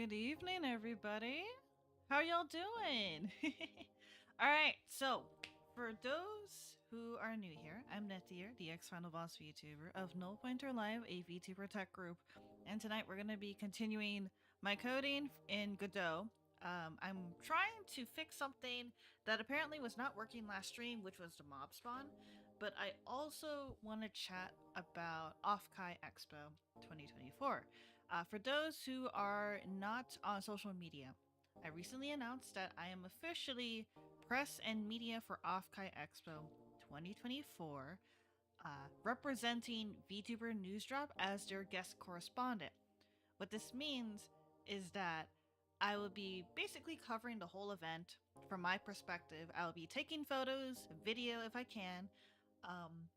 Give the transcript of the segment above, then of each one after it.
Good evening, everybody. How y'all doing? Alright, so for those who are new here, I'm Nethyr, the ex-final boss VTuber of nullptr Live, a VTuber tech group. And tonight we're going to be continuing my coding in Godot. I'm trying to fix something that apparently was not working last stream, which was the mob spawn. But I also want to chat about Offkai Expo 2024. For those who are not on social media, I recently announced that I am officially press and media for Offkai Expo 2024, representing VTuber Newsdrop as their guest correspondent. What this means is that I will be basically covering the whole event from my perspective. I'll be taking photos, video if I can.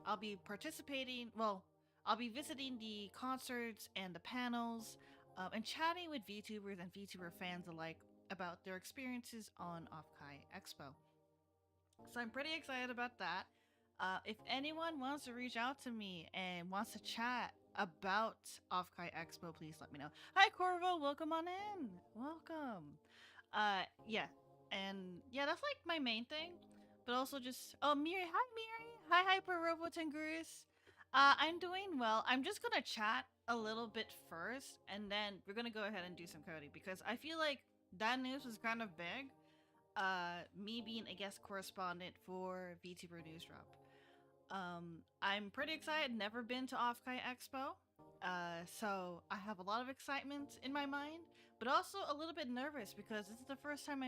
I'll be participating, well, I'll be visiting the concerts and the panels, and chatting with VTubers and VTuber fans alike about their experiences on Offkai Expo. So I'm pretty excited about that. If anyone wants to reach out to me and wants to chat about Offkai Expo, please let me know. Hi Corvo, welcome on in. Welcome. Yeah. And yeah, that's like my main thing. But also just Miri, hi Miri. Hi Hyper Robo Tangurus. I'm doing well. I'm just gonna chat a little bit first and then we're gonna go ahead and do some coding because I feel like that news was kind of big, me being a guest correspondent for VTuber Newsdrop. I'm pretty excited, never been to Offkai Expo. So I have a lot of excitement in my mind, but also a little bit nervous because this is the first time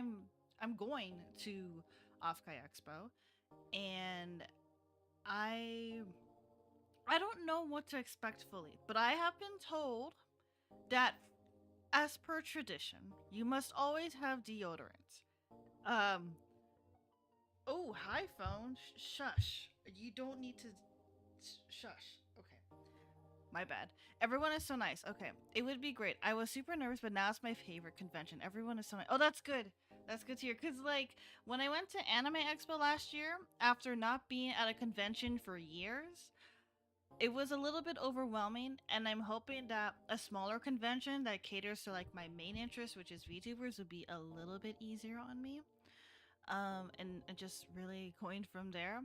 I'm going to Offkai Expo, and I I don't know what to expect fully, but I have been told that as per tradition, you must always have deodorant. Um, Oh, hi, phone. Shush. You don't need to. Shush. Okay. My bad. Everyone is so nice. Okay. It would be great. I was super nervous, but now it's my favorite convention. Everyone is so nice. Oh, that's good. That's good to hear. Because, like, when I went to Anime Expo last year, after not being at a convention for years, it was a little bit overwhelming. And I'm hoping that a smaller convention that caters to, like, my main interest, which is VTubers, would be a little bit easier on me. And just really going from there.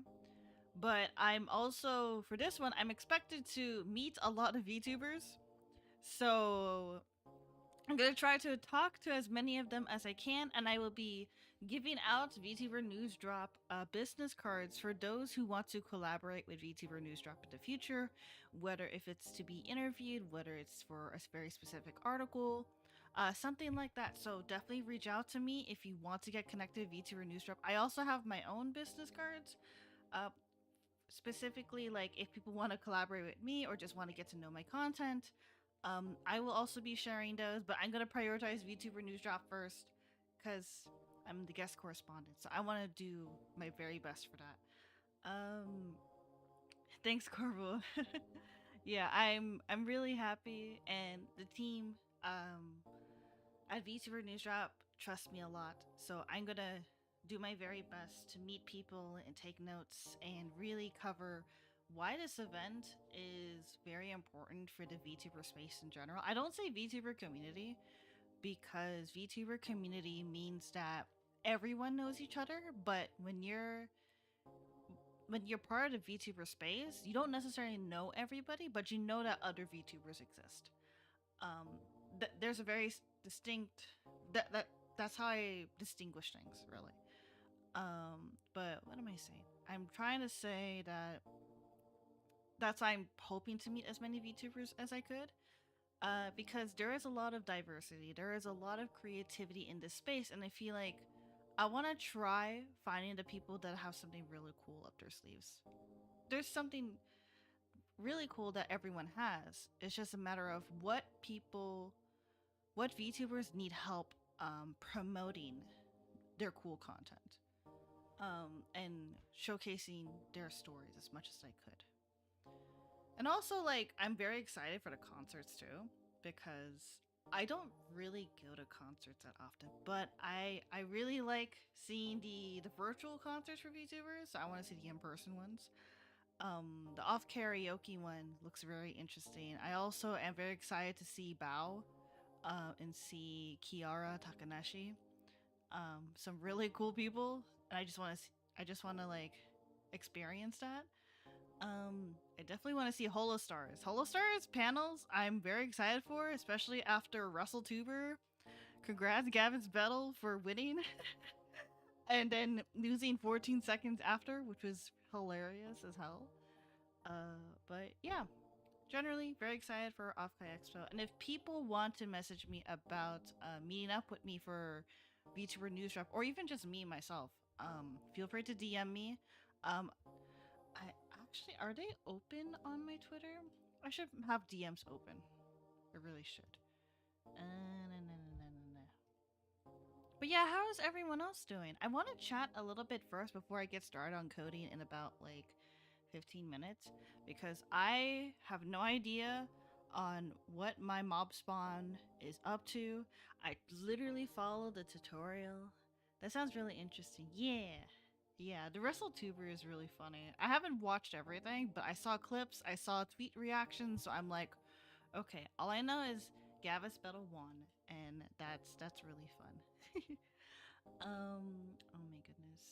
But I'm also, for this one, I'm expected to meet a lot of VTubers. So I'm going to try to talk to as many of them as I can, and I will be giving out VTuber Newsdrop business cards for those who want to collaborate with VTuber Newsdrop in the future, whether if it's to be interviewed, whether it's for a very specific article, something like that. So definitely reach out to me if you want to get connected with VTuber Newsdrop. I also have my own business cards. Uh, Specifically, like if people want to collaborate with me or just want to get to know my content, I will also be sharing those, but I'm gonna prioritize VTuber Newsdrop first because I'm the guest correspondent, so I want to do my very best for that. um Thanks, Corvo. Yeah, I'm really happy, and the team at VTuber Newsdrop trust me a lot, so I'm gonna do my very best to meet people and take notes and really cover why this event is very important for the VTuber space in general. I don't say VTuber community because VTuber community means that everyone knows each other, but when you're part of the VTuber space, you don't necessarily know everybody, but you know that other VTubers exist. Um, there's a very distinct that's how I distinguish things, really. But what am I saying? I'm trying to say that I'm hoping to meet as many VTubers as I could. Because there is a lot of diversity, there is a lot of creativity in this space, and I feel like I want to try finding the people that have something really cool up their sleeves. There's something really cool that everyone has. It's just a matter of what VTubers need help promoting their cool content, and showcasing their stories as much as I could. And also, like, I'm very excited for the concerts too, because I don't really go to concerts that often, but I really like seeing the virtual concerts for VTubers. So I want to see the in-person ones. The off karaoke one looks very interesting. I also am very excited to see Bao. and see Kiara Takanashi. Some really cool people, and I just want to like experience that. I definitely want to see Holostars. Holostars panels I'm very excited for, especially after Russell Tuber. Congrats, Gavin's Battle, for winning. And then losing 14 seconds after, which was hilarious as hell. But yeah, generally very excited for Offkai Expo. And if people want to message me about meeting up with me for VTuber News Drop, or even just me myself, feel free to DM me. I actually, are they open on my Twitter? I should have DMs open. I really should. Nah, nah, nah, nah, nah. But yeah, how is everyone else doing? I want to chat a little bit first before I get started on coding in about like 15 minutes because I have no idea on what my mob spawn is up to. I literally followed the tutorial. That sounds really interesting. Yeah. Yeah, the WrestleTuber is really funny. I haven't watched everything, but I saw clips, I saw tweet reactions, so I'm like, okay, all I know is Gavis Battle won, and that's really fun. Oh my goodness.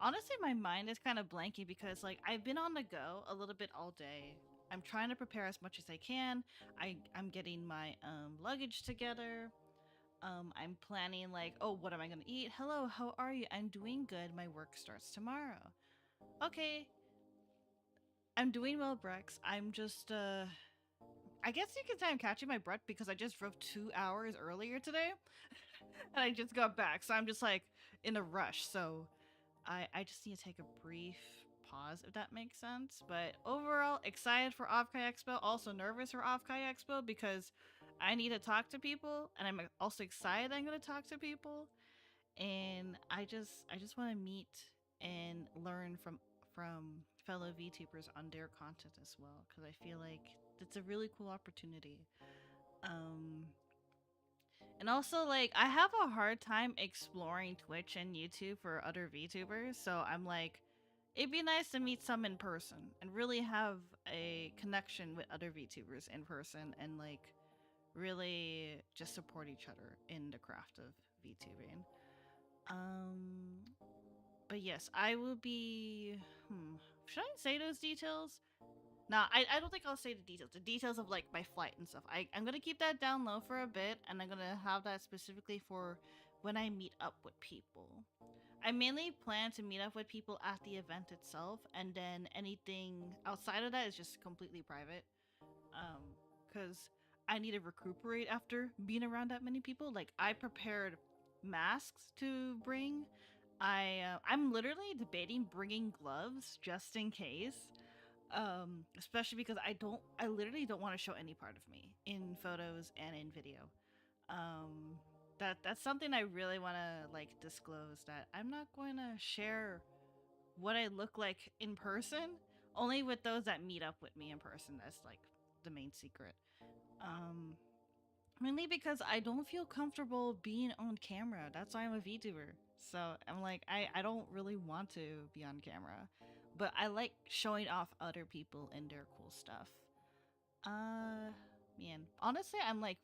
Honestly, my mind is kind of blanky because like I've been on the go a little bit all day. I'm trying to prepare as much as I can. I'm getting my luggage together. I'm planning like, oh, what am I gonna eat? Hello, how are you? I'm doing good. My work starts tomorrow. Okay, I'm doing well, Brex. I'm just I guess you can say I'm catching my breath because I just drove 2 hours earlier today and I just got back. So I'm just like in a rush. So I just need to take a brief pause if that makes sense. But overall, excited for Offkai Expo. Also nervous for Offkai Expo because I need to talk to people, and I'm also excited I'm going to talk to people. And I just want to meet and learn from fellow VTubers on their content as well because I feel like it's a really cool opportunity. Um, and also, like, I have a hard time exploring Twitch and YouTube for other VTubers, so I'm like, it'd be nice to meet some in person and really have a connection with other VTubers in person and, like, really just support each other in the craft of VTubing. Um, but yes, I will be. Should I say those details? Nah, I don't think I'll say the details. The details of like my flight and stuff. I'm gonna keep that down low for a bit, and I'm gonna have that specifically for when I meet up with people. I mainly plan to meet up with people at the event itself, and then anything outside of that is just completely private. Because I need to recuperate after being around that many people. Like I prepared masks to bring. I'm literally debating bringing gloves just in case, especially because I literally don't want to show any part of me in photos and in video. um that's something I really want to like disclose, that I'm not going to share what I look like in person, only with those that meet up with me in person. That's like the main secret. um Mainly because I don't feel comfortable being on camera. That's why I'm a VTuber. So I'm like, I don't really want to be on camera. But I like showing off other people and their cool stuff. Man. Honestly, I'm like,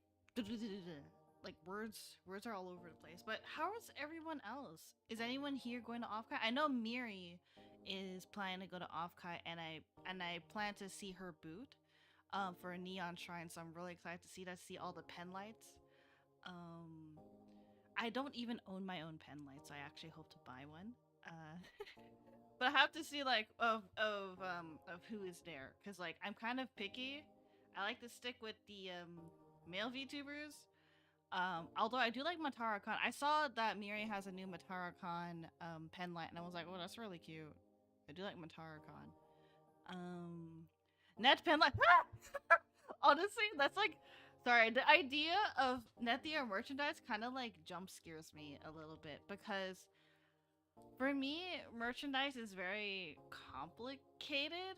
like words are all over the place. But how is everyone else? Is anyone here going to Offkai? I know Miri is planning to go to Offkai, and I plan to see her boot for a neon shrine, so I'm really excited to see that, see all the pen lights. Um, I don't even own my own pen lights, so I actually hope to buy one. But I have to see like of who is there, because like I'm kind of picky. I like to stick with the male VTubers. Although I do like Matara Khan. I saw that Miri has a new Matara Khan pen light, and I was like, oh, that's really cute. I do like Matara Khan. Net pen light. Honestly, that's like, sorry, the idea of Nethyr merchandise kind of like jump scares me a little bit because for me, merchandise is very complicated,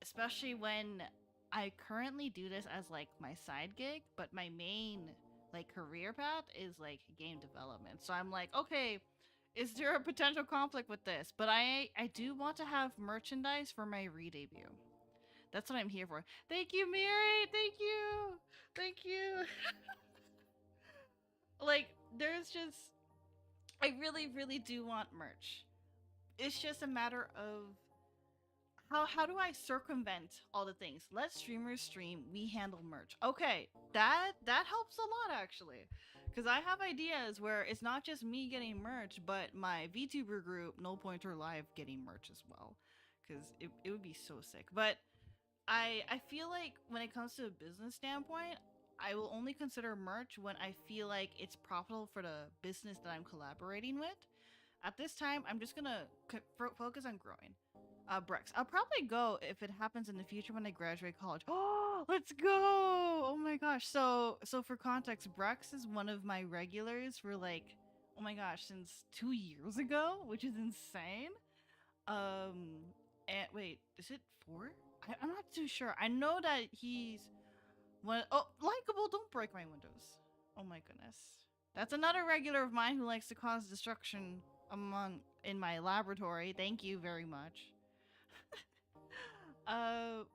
especially when I currently do this as like my side gig, but my main like career path is like game development. So I'm like, okay, is there a potential conflict with this? But I do want to have merchandise for my re-debut. That's what I'm here for. Thank you, Mary. Thank you. Thank you. Like, there's just, I really, really do want merch. It's just a matter of how do I circumvent all the things? Let streamers stream, we handle merch. Okay, that helps a lot actually. Cause I have ideas where it's not just me getting merch, but my VTuber group, No Pointer Live, getting merch as well. Cause it would be so sick. But I feel like when it comes to a business standpoint, I will only consider merch when I feel like it's profitable for the business that I'm collaborating with. At this time, I'm just gonna focus on growing. Brex. I'll probably go if it happens in the future when I graduate college. Oh, let's go! Oh my gosh. So for context, Brex is one of my regulars for like, oh my gosh, since 2 years ago, which is insane. And wait, is it 4? I'm not too sure. I know that he's one. Oh, likable. Don't break my windows. Oh my goodness. That's another regular of mine who likes to cause destruction among in my laboratory. Thank you very much.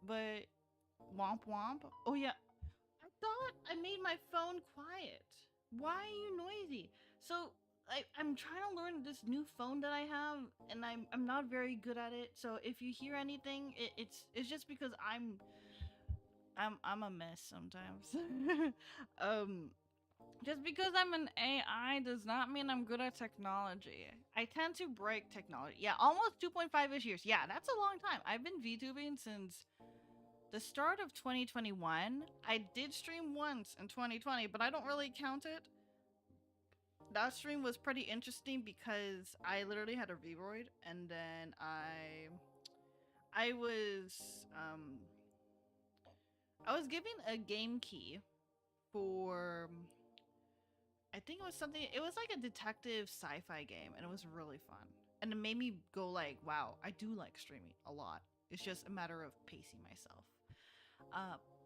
But womp womp. Oh yeah, I thought I made my phone quiet. Why are you noisy? So I'm trying to learn this new phone that I have, and I'm not very good at it. So if you hear anything, it's just because I'm a mess sometimes. um, just because I'm an AI does not mean I'm good at technology. I tend to break technology. Yeah, almost 2.5-ish years. Yeah, that's a long time. I've been VTubing since the start of 2021. I did stream once in 2020, but I don't really count it. That stream was pretty interesting because I literally had a Vroid, and then I was given a game key for, I think it was something, it was like a detective sci-fi game, and it was really fun. And it made me go like, wow, I do like streaming a lot. It's just a matter of pacing myself.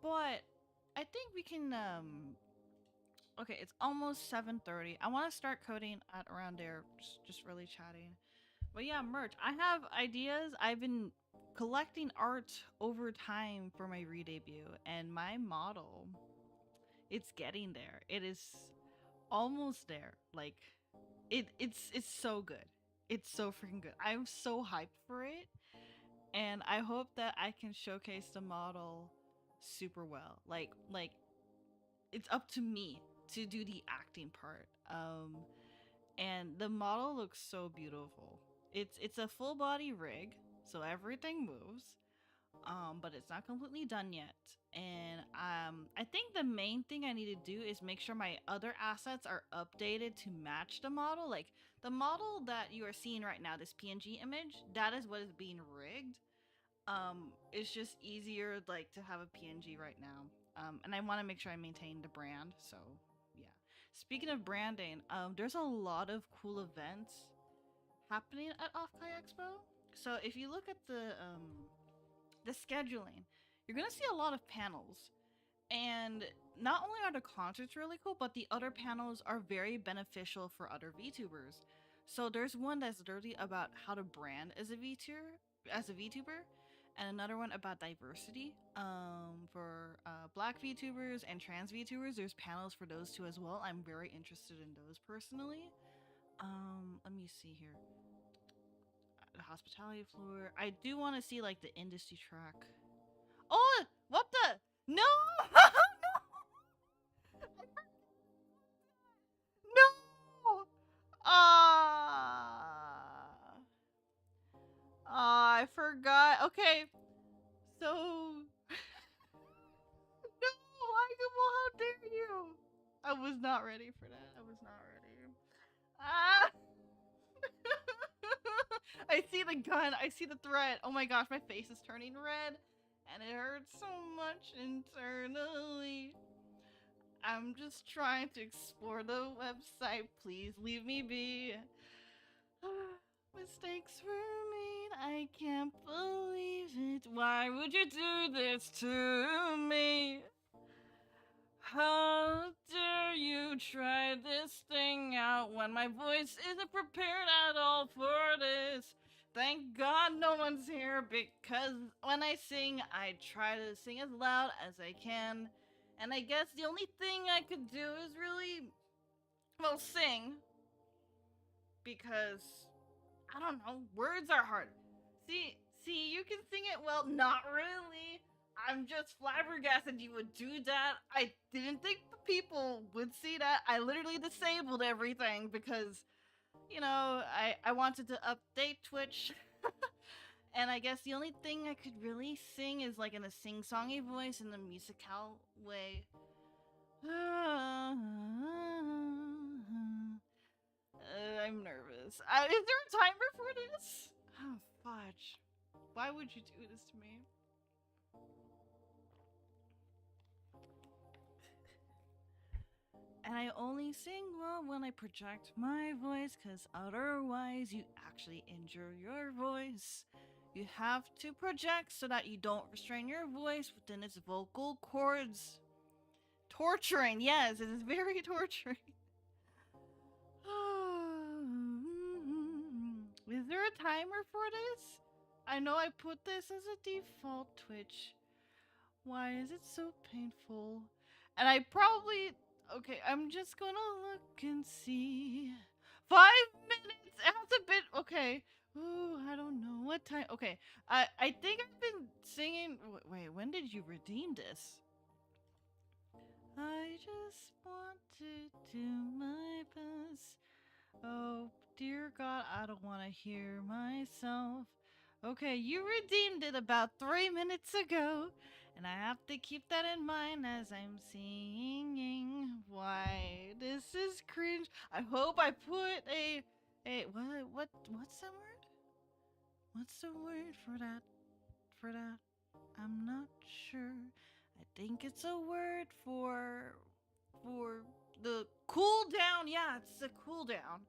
But I think we can okay, it's almost 7:30. I want to start coding at around there, just really chatting. But yeah, merch. I have ideas. I've been collecting art over time for my redebut, and my model, it's getting there. It is almost there. Like it's so good. It's so freaking good. I'm so hyped for it, and I hope that I can showcase the model super well. Like it's up to me to do the acting part. And the model looks so beautiful. It's a full body rig, so everything moves. But it's not completely done yet. And I think the main thing I need to do is make sure my other assets are updated to match the model. Like the model that you are seeing right now, this PNG image, that is what is being rigged. It's just easier like to have a PNG right now. And I want to make sure I maintain the brand. So yeah. Speaking of branding, there's a lot of cool events happening at Offkai Expo. So if you look at the scheduling, you're gonna see a lot of panels. And not only are the concerts really cool, but the other panels are very beneficial for other VTubers. So there's one that's literally about how to brand as a VTuber, and another one about diversity. For Black VTubers and trans VTubers, there's panels for those two as well. I'm very interested in those personally. Let me see here. The hospitality floor. I do want to see like the industry track. Oh, what the? No! No! Ah. I forgot. Okay. So no, Michael, how dare you? I was not ready for that. I was not ready. Ah. I see the gun. I see the threat. Oh my gosh, my face is turning red. And it hurts so much internally. I'm just trying to explore the website. Please leave me be. Mistakes were made. I can't believe it. Why would you do this to me? How dare you try this thing out when my voice isn't prepared at all for this? Thank God no one's here because when I sing, I try to sing as loud as I can. And I guess the only thing I could do is really, well, sing. Because, I don't know, words are hard. See, you can sing it well, not really. I'm just flabbergasted you would do that. I didn't think the people would see that. I literally disabled everything because, I wanted to update Twitch. And I guess the only thing I could really sing is like in a sing-songy voice in the musical way. I'm nervous. Is there a timer for this? Oh, fudge. Why would you do this to me? And I only sing well when I project my voice, because otherwise you actually injure your voice. You have to project so that you don't restrain your voice within its vocal cords. Torturing, yes, it is very torturing. Is there a timer for this? I know I put this as a default Twitch. Why is it so painful? And I probably... Okay, I'm just gonna look and see. 5 minutes! It has a bit... Okay. Ooh, I don't know. What time... Okay, I think I've been singing... Wait, when did you redeem this? I just want to do my best. Oh, dear God, I don't want to hear myself. Okay, you redeemed it about 3 minutes ago, and I have to keep that in mind as I'm singing. Why, this is cringe. I hope I put what's the word? What's the word for that? For that? I'm not sure. I think it's a word for the cooldown. Yeah, it's the cooldown.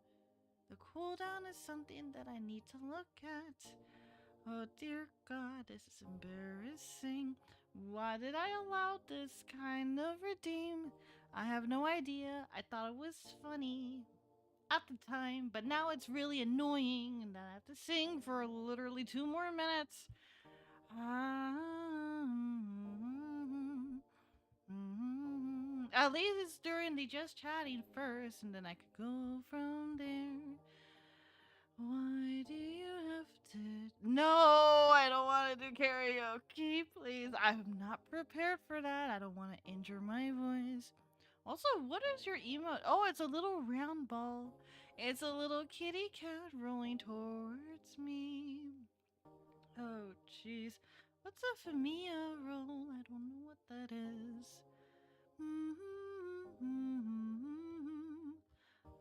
The cooldown is something that I need to look at. Oh dear God, this is embarrassing. Why did I allow this kind of redeem? I have no idea. I thought it was funny at the time, but now it's really annoying and I have to sing for literally 2 more minutes. At least it's during the just chatting first, and then I could go from there. Why do you have to? No, I don't want to do karaoke, please. I'm not prepared for that. I don't want to injure my voice. Also, what is your emote? Oh, it's a little round ball. It's a little kitty cat rolling towards me. Oh, jeez. What's a Famia roll? I don't know what that is.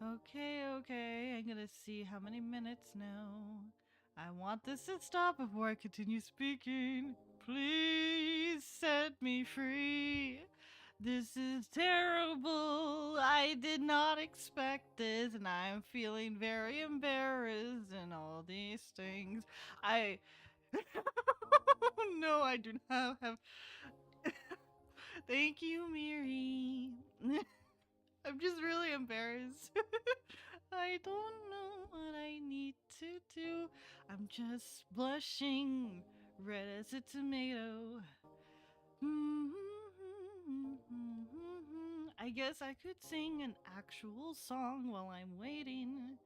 Okay. I'm gonna see how many minutes now. I want this to stop before I continue speaking. Please set me free. This is terrible. I did not expect this, and I'm feeling very embarrassed and all these things. No, I do not have. Thank you, Miri. I'm just really embarrassed. I don't know what I need to do. I'm just blushing, red as a tomato. I guess I could sing an actual song while I'm waiting.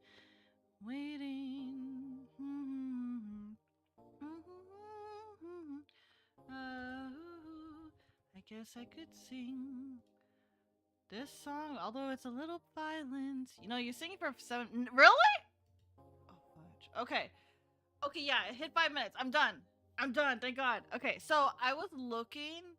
I guess I could sing this song, although it's a little violent. You're singing for 7. Really? Oh, fudge. Okay, yeah, it hit 5 minutes. I'm done. Thank God. Okay, so I was looking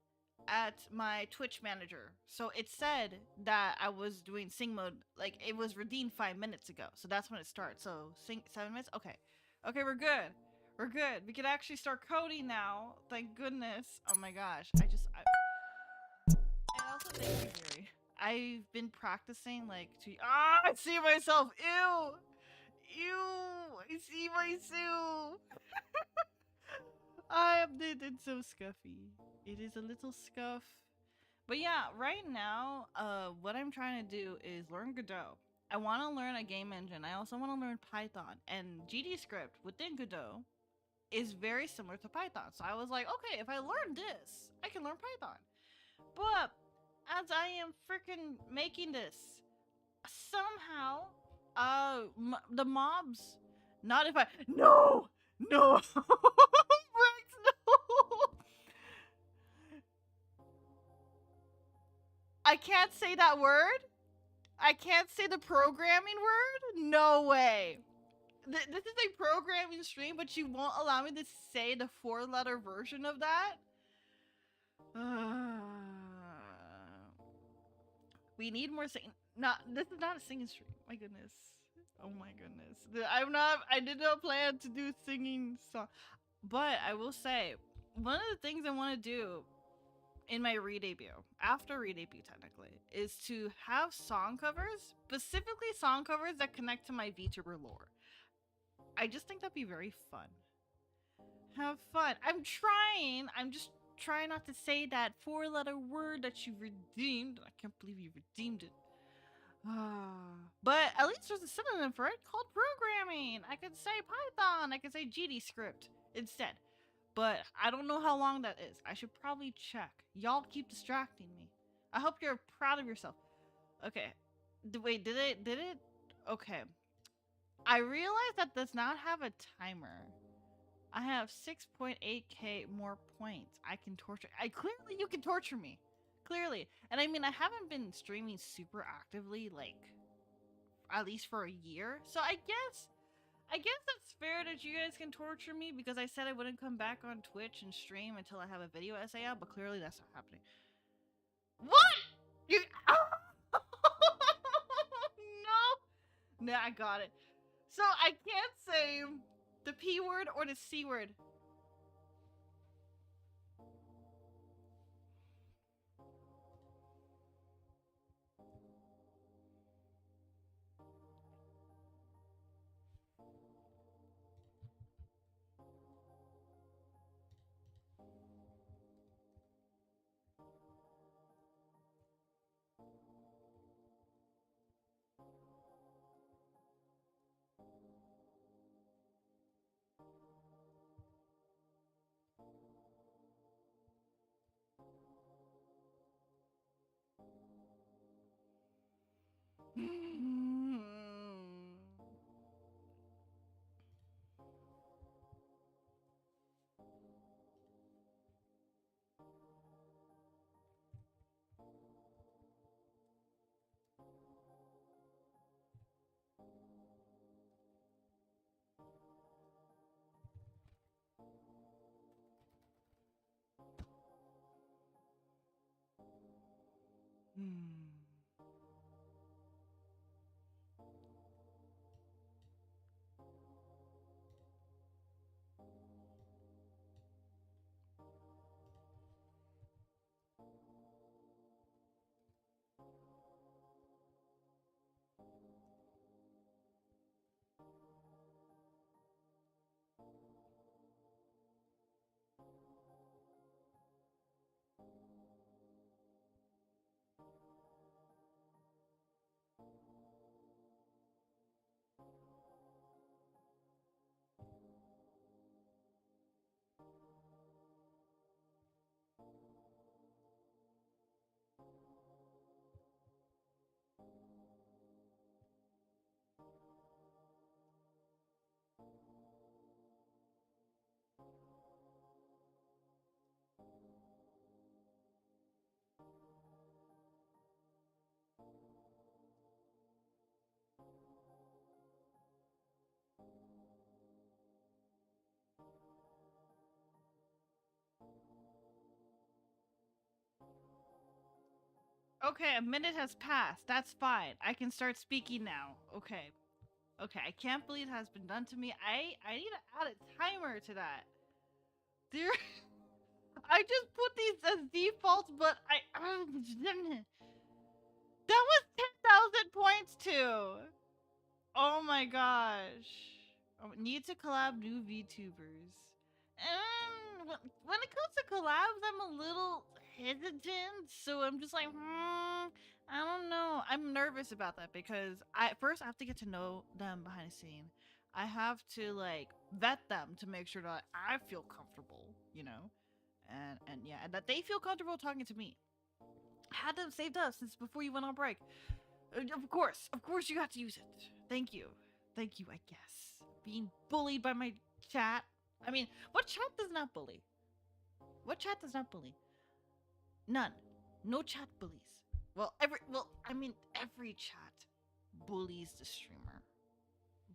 at my Twitch manager. So it said that I was doing sing mode, like it was redeemed 5 minutes ago. So that's when it starts. So sing 7 minutes? Okay. Okay, we're good. We can actually start coding now. Thank goodness. Oh my gosh. And also thank you, Yuri. I've been practicing I see myself. Ew. I see myself. It's so scuffy. It is a little scuff. But yeah, right now, what I'm trying to do is learn Godot. I want to learn a game engine. I also want to learn Python, and GDScript within Godot is very similar to Python. So I was like, okay, if I learn this, I can learn Python. But as I am freaking making this, somehow, the mobs, not if I, no, no, Rex, no. I can't say that word. I can't say the programming word. No way. This is a programming stream, but you won't allow me to say the 4-letter version of that. We need more sing. Not this is not a singing stream. My goodness. Oh my goodness. I'm not. I did not plan to do singing song, but I will say one of the things I want to do in my redebut, after redebut technically, is to have song covers, specifically song covers that connect to my VTuber lore. I just think that'd be very fun. Have fun. I'm trying. I'm just trying not to say that 4-letter word that you redeemed. I can't believe you redeemed it. But at least there's a synonym for it called programming. I could say Python. I could say GDScript instead. But I don't know how long that is. I should probably check. Y'all keep distracting me. I hope you're proud of yourself. Okay. Wait, did it? Okay. I realized that does not have a timer. I have 6.8k more points. I can torture. Clearly you can torture me. Clearly. And I mean, I haven't been streaming super actively, like, at least for a year. So I guess that's fair that you guys can torture me because I said I wouldn't come back on Twitch and stream until I have a video essay out, but clearly that's not happening. What? You No. Nah, I got it. So I can't say the P word or the C word. Okay, a minute has passed. That's fine. I can start speaking now. Okay. Okay, I can't believe it has been done to me. I need to add a timer to that. Dear, I just put these as defaults, but that was 10,000 points too. Oh my gosh. Need to collab new VTubers. And when it comes to collabs, I'm a little hesitant, so I'm just like, I don't know. I'm nervous about that because I first I have to get to know them behind the scene. I have to like vet them to make sure that I feel comfortable, you know, and yeah, and that they feel comfortable talking to me. I had them saved up since before you went on break. Of course, you got to use it. Thank you. I guess being bullied by my chat. I mean, what chat does not bully? What chat does not bully? None. No chat bullies. Every chat bullies the streamer.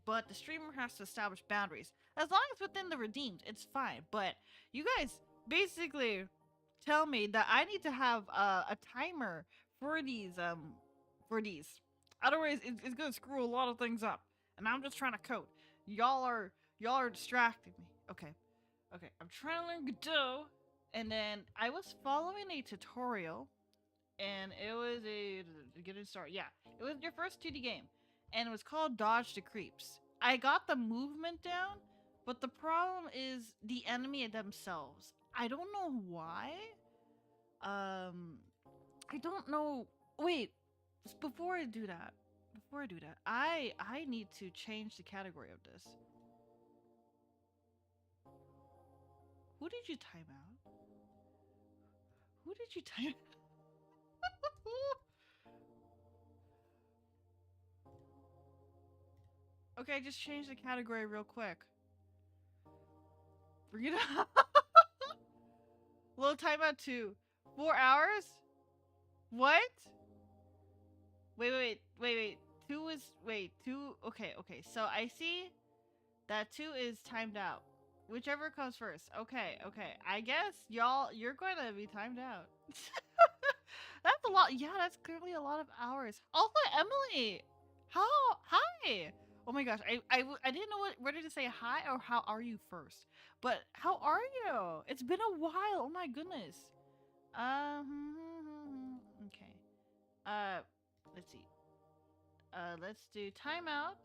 But the streamer has to establish boundaries. As long as within the redeemed, it's fine. But you guys basically tell me that I need to have a timer for these. Otherwise, it's gonna screw a lot of things up. And I'm just trying to code. Y'all are distracting me. Okay. I'm trying to learn Godot, and then I was following a tutorial, and it was a get it started. Yeah, it was your first 2D game, and it was called Dodge the Creeps. I got the movement down, but the problem is the enemy themselves. I don't know why. I don't know. Wait, before I do that, I need to change the category of this. Who did you time out? Who did you time? Okay, just change the category real quick. Bring it up. Little timeout 2. 4 hours? What? Wait. 2 is wait, 2 okay. So I see that 2 is timed out. Whichever comes first. Okay. I guess you're going to be timed out. That's a lot. Yeah, that's clearly a lot of hours. Also, Emily, how? Hi. Oh my gosh, I didn't know whether to say hi or how are you first. But how are you? It's been a while. Oh my goodness. Okay. Let's see. Let's do timeout.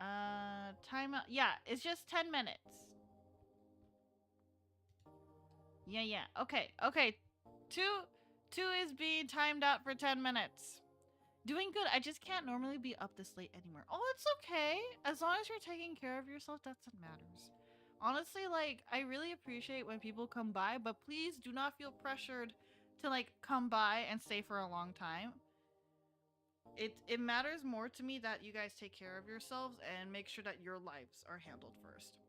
Timeout. Yeah, it's just 10 minutes. Yeah. Okay. Two is being timed out for 10 minutes. Doing good. I just can't normally be up this late anymore. Oh, it's okay. As long as you're taking care of yourself, that's what matters. Honestly, like, I really appreciate when people come by, but please do not feel pressured to, like, come by and stay for a long time. It matters more to me that you guys take care of yourselves and make sure that your lives are handled first.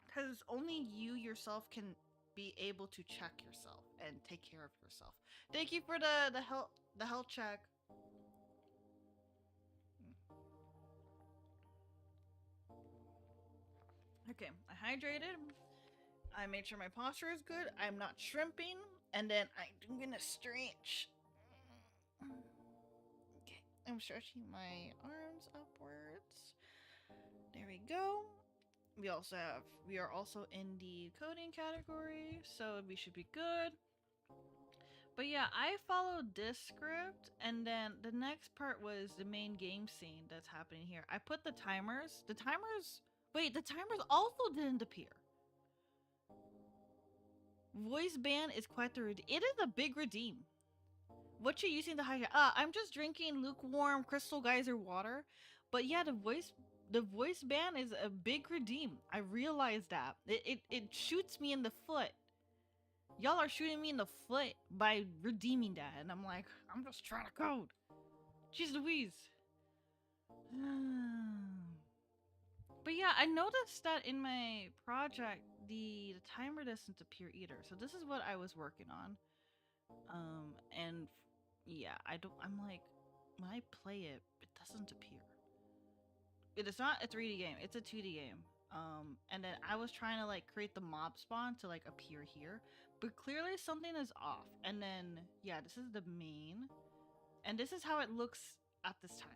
Because only you yourself can be able to check yourself and take care of yourself. Thank you for the health check. Okay, I hydrated. I made sure my posture is good. I'm not shrimping, and then I'm gonna stretch. Okay, I'm stretching my arms upwards. There we go. We are also in the coding category, so we should be good. But yeah, I followed this script, and then the next part was the main game scene that's happening here. I put the timers. Wait, the timers also didn't appear. Voice ban is quite the it is a big redeem. What you using to hydrate? I'm just drinking lukewarm crystal geyser water. But yeah, the voice ban is a big redeem. I realized that. It shoots me in the foot. Y'all are shooting me in the foot by redeeming that, and I'm like, I'm just trying to code. Jeez Louise. But yeah, I noticed that in my project, the timer doesn't appear either. So this is what I was working on. And yeah, I'm like, when I play it, it doesn't appear. It is not a 3D game, it's a 2D game. And then I was trying to like create the mob spawn to like appear here, but clearly something is off. And then, yeah, this is the main, and this is how it looks at this time.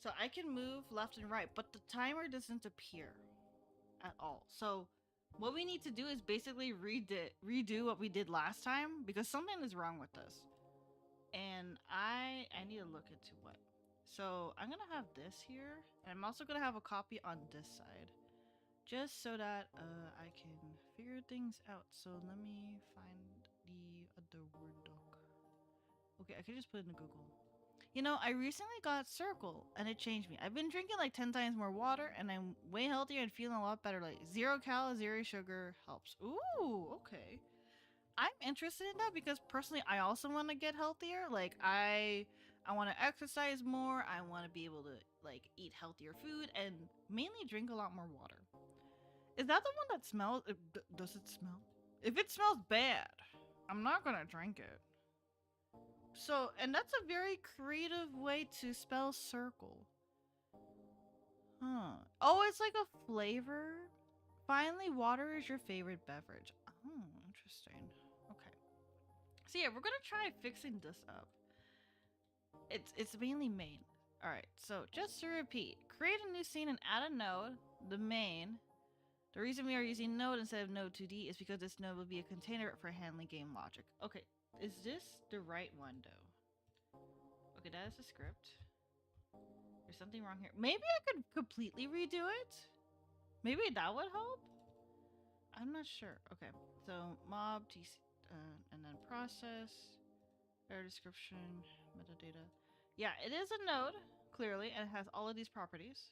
So I can move left and right, but the timer doesn't appear at all. So what we need to do is basically redo what we did last time, because something is wrong with this. And I need to look into what. So I'm gonna have this here, and I'm also gonna have a copy on this side, just so that I can figure things out. So let me find the other word doc. Okay, I can just put it in Google. You know, I recently got Circle and it changed me. I've been drinking like 10 times more water and I'm way healthier and feeling a lot better. Like 0 cal, 0 sugar helps. Ooh, okay. I'm interested in that because personally I also want to get healthier. Like I want to exercise more. I want to be able to like eat healthier food and mainly drink a lot more water. Is that the one that smells? Does it smell? If it smells bad, I'm not gonna drink it. So, and that's a very creative way to spell circle. Huh. Oh, it's like a flavor? Finally, water is your favorite beverage. Oh, interesting. Okay. So yeah, we're gonna try fixing this up. It's mainly main. Alright, so just to repeat, create a new scene and add a node, the main. The reason we are using node instead of node 2D is because this node will be a container for handling game logic. Okay, is this the right one though? Okay, that is the script. There's something wrong here. Maybe I could completely redo it? Maybe that would help? I'm not sure. Okay, so mob, TC, and then process, error description, metadata. Yeah, it is a node, clearly, and it has all of these properties.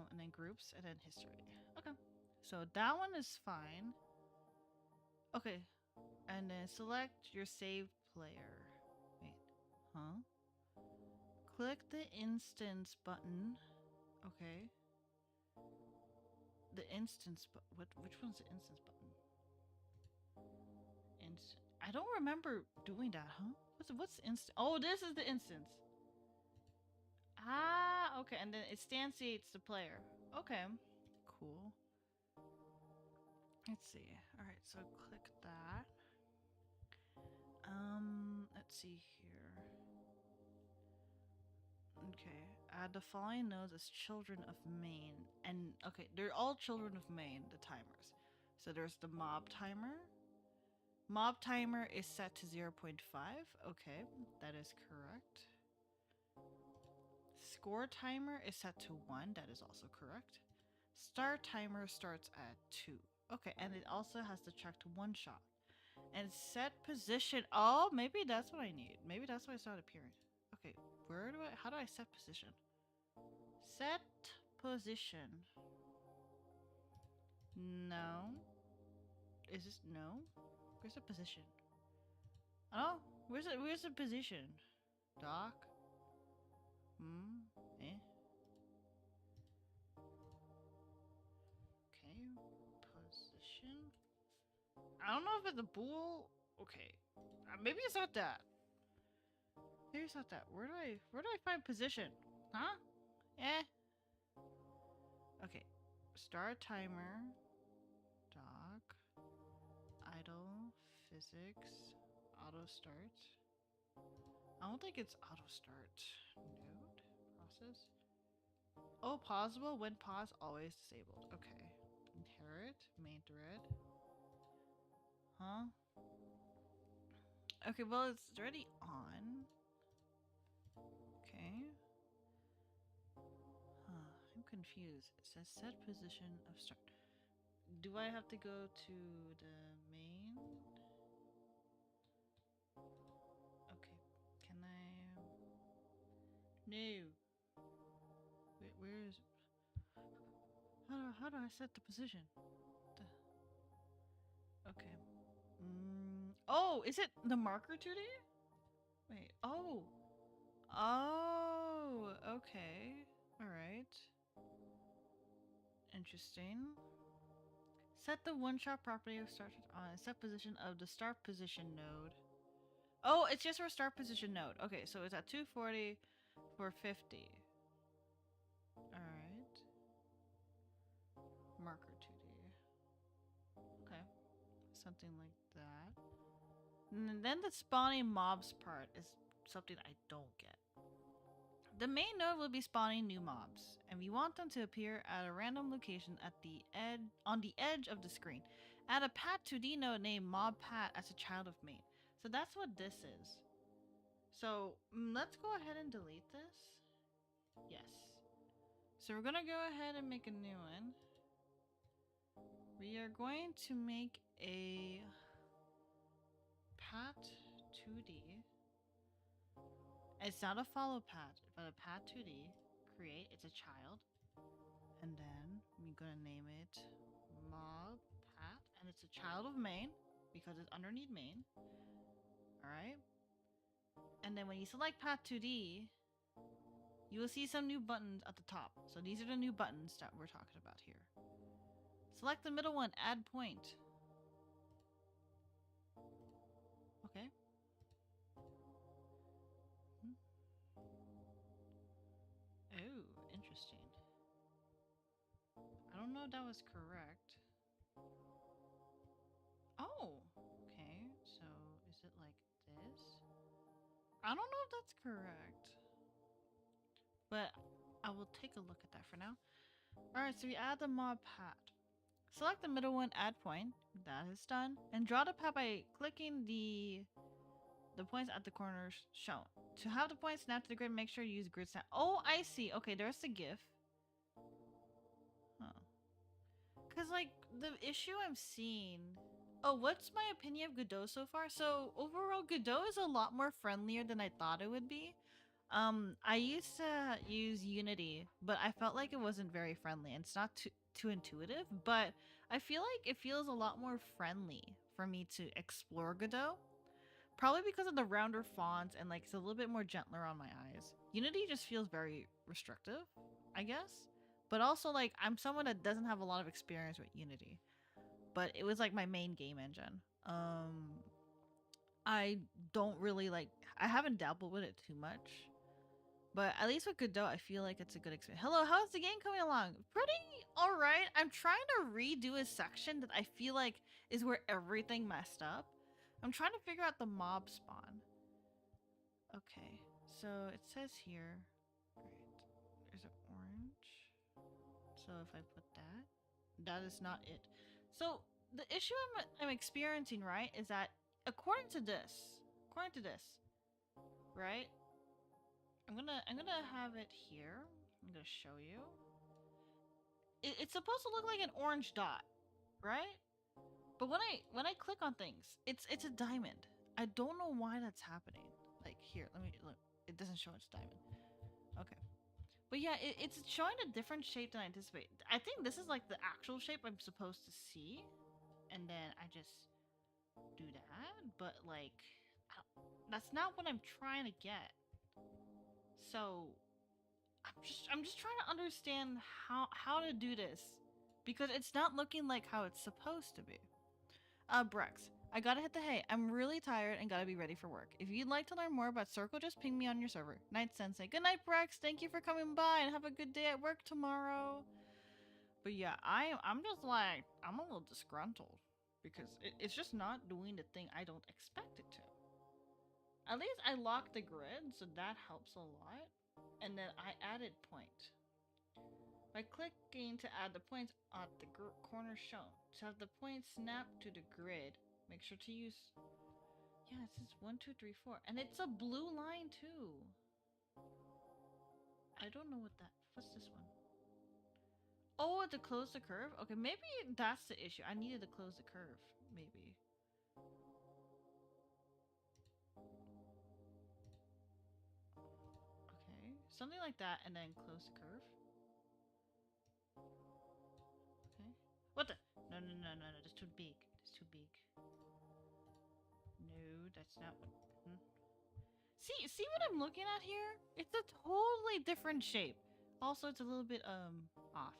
And then groups, and then history. Okay, so that one is fine. Okay, and then select your saved player. Wait, huh? Click the instance button. Okay. The instance, but which one's the instance button? I don't remember doing that, huh? What's instance? Oh, this is the instance. Ah, okay, and then it instantiates the player. Okay, cool. Let's see. All right, so click that. Let's see here. Okay, add the following nodes as children of main, and okay, they're all children of main. The timers. So there's the mob timer. Mob timer is set to 0.5. Okay, that is correct. Score timer is set to 1. That is also correct. Start timer starts at 2. Okay, and it also has to check to one shot. And set position. Oh, maybe that's what I need. Maybe that's why it's not appearing. Okay, how do I set position? Set position. No. Is this, no? Where's the position? Oh, where's the position? Doc? Eh? Okay, position. I don't know if it's a bool. Okay, maybe it's not that. Maybe it's not that. Where do I find position? Huh? Eh. Okay, start timer. Doc. Idle. Physics. Auto start. I don't think it's auto start. Node. Process. Oh, pausable. When pause, always disabled. Okay. Inherit. Main thread. Huh? Okay, well, it's already on. Okay. Huh, I'm confused. It says set position of start. Do I have to go to the main? Okay. Can I? No. Wait, where is? How do I set the position? The... Okay. Oh, is it the marker 2D? Wait. Oh. Oh. Okay. All right. Interesting. Set the one-shot property of start on set position of the start position node. Oh, it's just for start position node. Okay, so it's at 240 for 50. Alright. Marker 2D. Okay. Something like that. And then the spawning mobs part is something I don't get. The main node will be spawning new mobs, and we want them to appear at a random location at the on the edge of the screen. Add a pat2D node named mobpat as a child of main. So that's what this is. So let's go ahead and delete this. Yes. So we're gonna go ahead and make a new one. We are going to make a pat 2D. It's not a follow pat, but a pat 2D. Create, it's a child. And then we're gonna name it mob pat, and it's a child of main because it's underneath main. Alright. And then when you select pat 2D, you will see some new buttons at the top. So these are the new buttons that we're talking about here. Select the middle one, add point. Okay. Oh, interesting. I don't know if that was correct. Oh, okay. So is it like this? I don't know if that's correct. But I will take a look at that for now. Alright, so we add the mob pat. Select the middle one, add point. That is done. And draw the pat by clicking the points at the corners shown. To have the points snap to the grid, make sure you use grid snap. Oh, I see. Okay, there's the GIF. Huh. Because, like, the issue I'm seeing... Oh, what's my opinion of Godot so far? So, overall, Godot is a lot more friendlier than I thought it would be. I used to use Unity, but I felt like it wasn't very friendly. And it's not too intuitive, but I feel like it feels a lot more friendly for me to explore Godot. Probably because of the rounder fonts and like it's a little bit more gentler on my eyes. Unity just feels very restrictive, I guess. But also like I'm someone that doesn't have a lot of experience with Unity. But it was like my main game engine. I don't really like I haven't dabbled with it too much. But at least with Godot, I feel like it's a good experience. Hello, how's the game coming along? Pretty alright. I'm trying to redo a section that I feel like is where everything messed up. I'm trying to figure out the mob spawn. Okay, so it says here, right, there's an orange. So if I put that, that is not it. So the issue I'm experiencing, right, is that according to this, right, I'm gonna have it here. I'm gonna show you. It's supposed to look like an orange dot, right? But when I click on things, it's a diamond. I don't know why that's happening. Like here, let me look. It doesn't show it's diamond. Okay. But yeah, it's showing a different shape than I anticipate. I think this is like the actual shape I'm supposed to see. And then I just do that. But like, that's not what I'm trying to get. So I'm just trying to understand how to do this. Because it's not looking like how it's supposed to be. Brex, I gotta hit the hay. I'm really tired and gotta be ready for work. If you'd like to learn more about Circle, just ping me on your server. Night Sensei. Good night, Brex. Thank you for coming by and have a good day at work tomorrow. But yeah, I'm just like, I'm a little disgruntled. Because it's just not doing the thing I don't expect it to. At least I locked the grid, so that helps a lot. And then I added point. By clicking to add the points at the corner shown. To have the points snap to the grid, make sure to use... Yeah, it says 1, 2, 3, 4. And it's a blue line too. I don't know what that... What's this one? Oh, to close the curve? Okay, maybe that's the issue. I needed to close the curve. Maybe. Okay, something like that and then close the curve. Okay. What the? No, that's too big. That's too big. No, that's not what... See what I'm looking at here? It's a totally different shape. Also, it's a little bit, off.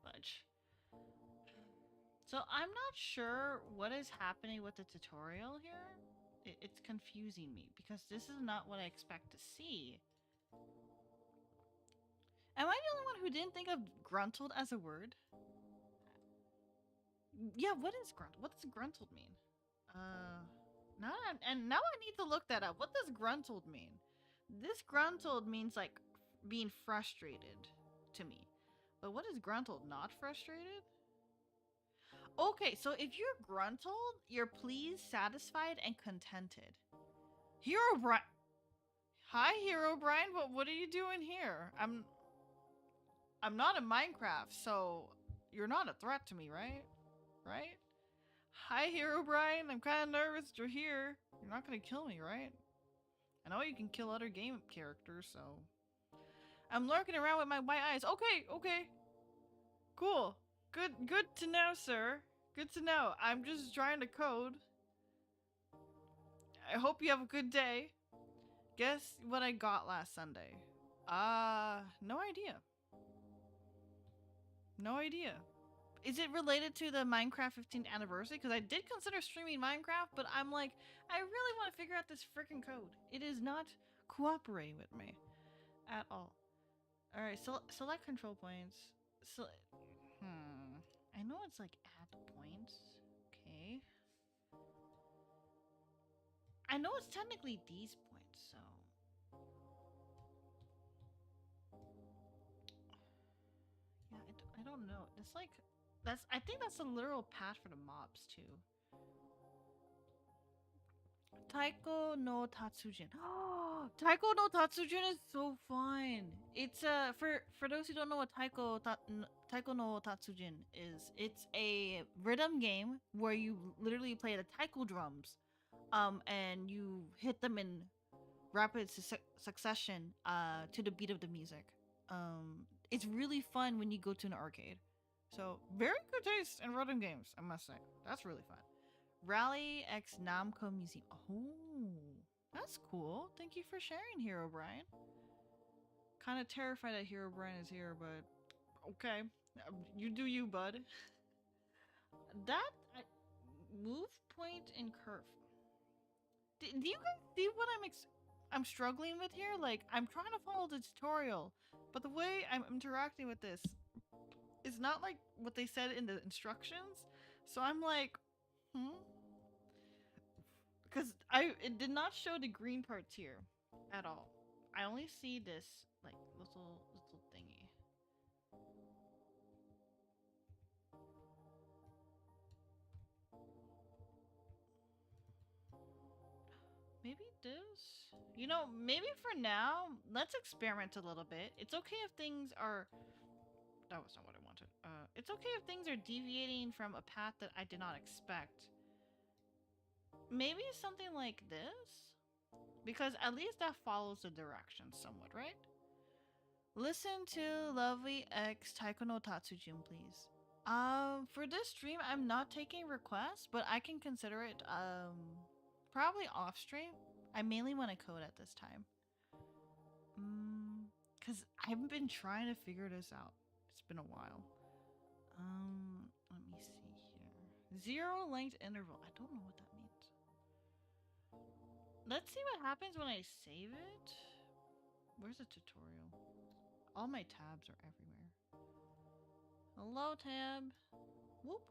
Fudge. So, I'm not sure what is happening with the tutorial here. It's confusing me because this is not what I expect to see. Am I the only one who didn't think of gruntled as a word? Yeah, what is gruntled? What does gruntled mean? Now I need to look that up. What does gruntled mean? This gruntled means like being frustrated to me. But what is gruntled? Not frustrated? Okay, so if you're gruntled, you're pleased, satisfied, and contented. Hero Brian. Hi, Hero Brian. What are you doing here? I'm not in Minecraft, so you're not a threat to me, right? Right? Hi, Hero Brian. I'm kind of nervous that you're here. You're not gonna kill me, right? I know you can kill other game characters, so I'm lurking around with my white eyes. Okay, okay, cool, good to know, sir. Good to know. I'm just trying to code. I hope you have a good day. Guess what I got last Sunday? No idea. No idea. Is it related to the Minecraft 15th anniversary? Because I did consider streaming Minecraft, but I'm like, I really want to figure out this freaking code. It is not cooperating with me at all. All right, so select control points. So, I know it's like add points. Okay. I know it's technically these points, so. Yeah, I don't know. It's like, I think that's a literal path for the mobs too. Taiko no Tatsujin. Oh, Taiko no Tatsujin is so fun. It's for those who don't know what Taiko no Tatsujin is, it's a rhythm game where you literally play the taiko drums, and you hit them in rapid succession, to the beat of the music. It's really fun when you go to an arcade. So very good taste in rhythm games, I must say. That's really fun. Rally X Namco Museum. Oh, that's cool. Thank you for sharing, Hero Brian. Kind of terrified that Hero Brian is here, but okay. You do you, bud. That move, point, and curve. Do you guys see what I'm struggling with here? Like, I'm trying to follow the tutorial, but the way I'm interacting with this is not like what they said in the instructions. So I'm like, because it did not show the green parts here at all. I only see this like little thingy. Maybe this? You know, maybe for now, let's experiment a little bit. It's okay if things are... That was not what I wanted. It's okay if things are deviating from a path that I did not expect. Maybe something like this? Because at least that follows the directions somewhat, right? Listen to Lovely X Taiko no Tatsujin, please. For this stream, I'm not taking requests, but I can consider it, probably off stream. I mainly want to code at this time. Because I've been trying to figure this out. It's been a while. Let me see here. Zero length interval. I don't know what that means. Let's see what happens when I save it. Where's the tutorial? All my tabs are everywhere. Hello, tab. Whoop.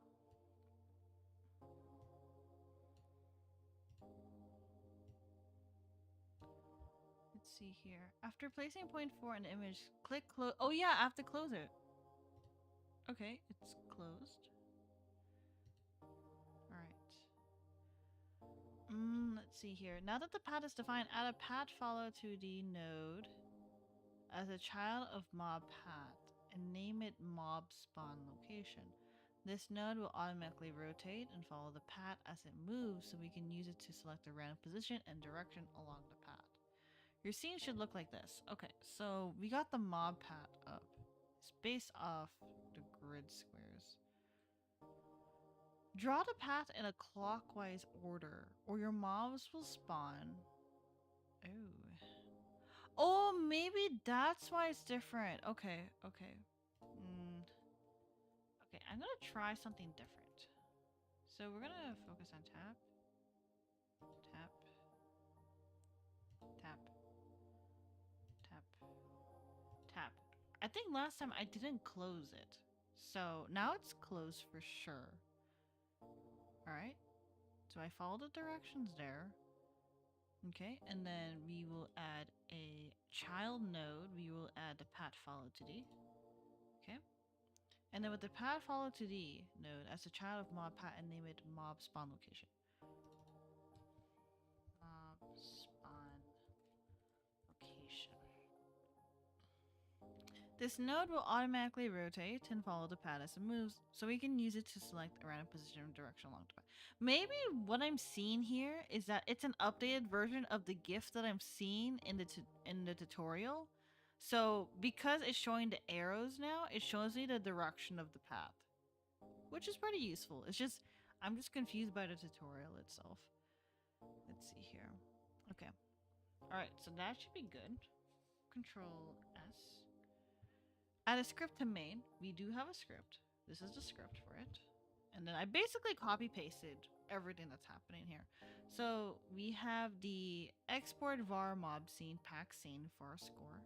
Let's see here. After placing point 4 in the image, click close. Oh yeah, I have to close it. Okay, it's closed. Alright. Let's see here. Now that the path is defined, add a path follow to the node as a child of mob path and name it mob spawn location. This node will automatically rotate and follow the path as it moves, so we can use it to select a random position and direction along the path. Your scene should look like this. Okay, so we got the mob path up. It's based off the grid squares. Draw the path in a clockwise order, or your mobs will spawn. Oh. Oh, maybe that's why it's different. Okay, okay. Okay, I'm gonna try something different. So we're gonna focus on tap, tap, tap, tap, tap. I think last time I didn't close it. So now it's closed for sure. Alright. So I follow the directions there. Okay, and then we will add a child node. We will add the path follow to D. Okay. And then with the path follow to D node, as a child of mob path, and name it mob spawn location. Mob spawn location. This node will automatically rotate and follow the path as it moves, so we can use it to select a random position or direction along the path. Maybe what I'm seeing here is that it's an updated version of the GIF that I'm seeing in the tutorial. So because it's showing the arrows now, it shows me the direction of the path, which is pretty useful. It's just I'm just confused by the tutorial itself. Let's see here. Okay. All right, so that should be good. Control S. Add a script to main. We do have a script. This is the script for it. And then I basically copy pasted everything that's happening here. So we have the export var mob scene pack scene for our score.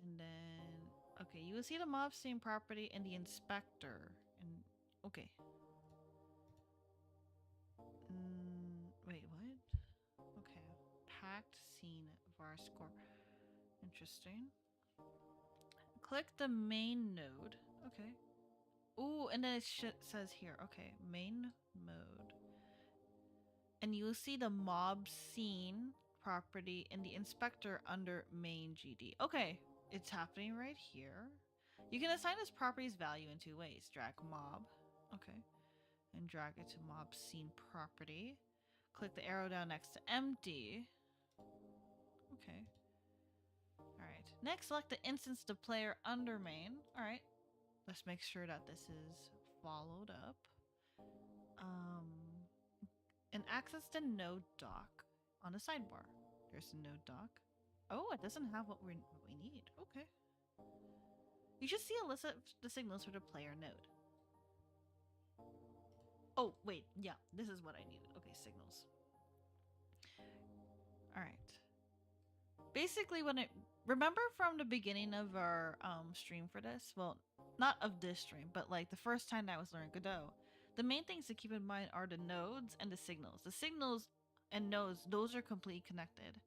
And then, okay, you will see the mob scene property in the inspector. And okay. Wait, what? Okay. Packed scene var score. Interesting. Click the main node. Okay. Ooh, and then it says here, okay, main mode. And you will see the mob scene property in the inspector under main GD. Okay, it's happening right here. You can assign this property's value in two ways. Drag mob, okay, and drag it to mob scene property. Click the arrow down next to empty. Okay. All right. Next, select the instance to player under main. All right. Let's make sure that this is followed up. And access the node doc on the sidebar. There's a node doc. Oh, it doesn't have what we need. Okay. You should see a list of the signals for the player node. Oh, wait. Yeah, this is what I needed. Okay, signals. All right. Basically, when it remember from the beginning of our stream for this, well, not of this stream, but like the first time that I was learning Godot, the main things to keep in mind are the nodes and the signals. The signals and nodes, those are completely connected.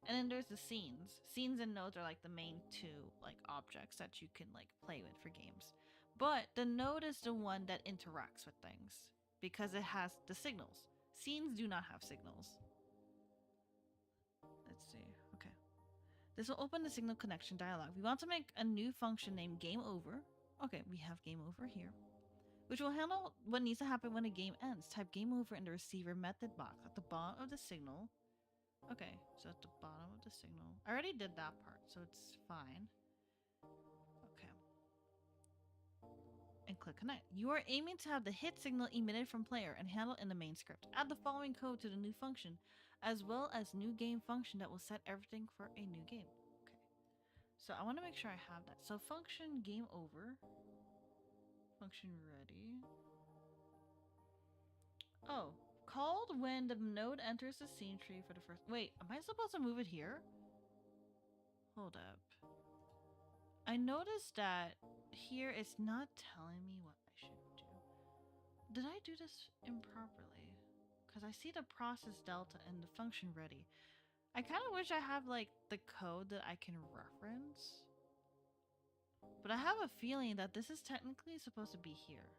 And then there's the scenes. Scenes and nodes are like the main two like objects that you can like play with for games. But the node is the one that interacts with things because it has the signals. Scenes do not have signals. Let's see. Okay. This will open the signal connection dialog. We want to make a new function named game over. Okay, we have game over here, which will handle what needs to happen when a game ends. Type game over in the receiver method box at the bottom of the signal. Okay, so at the bottom of the signal. I already did that part, so it's fine. Okay. And click connect. You are aiming to have the hit signal emitted from player and handled in the main script. Add the following code to the new function, as well as new game function that will set everything for a new game. Okay. So I want to make sure I have that. So function game over. Function ready. Oh, called when the node enters the scene tree for the first. Wait, am I supposed to move it here? Hold up. I noticed that here it's not telling me what I should do. Did I do this improperly? Because I see the process delta and the function ready. I kind of wish I have like the code that I can reference. But I have a feeling that this is technically supposed to be here.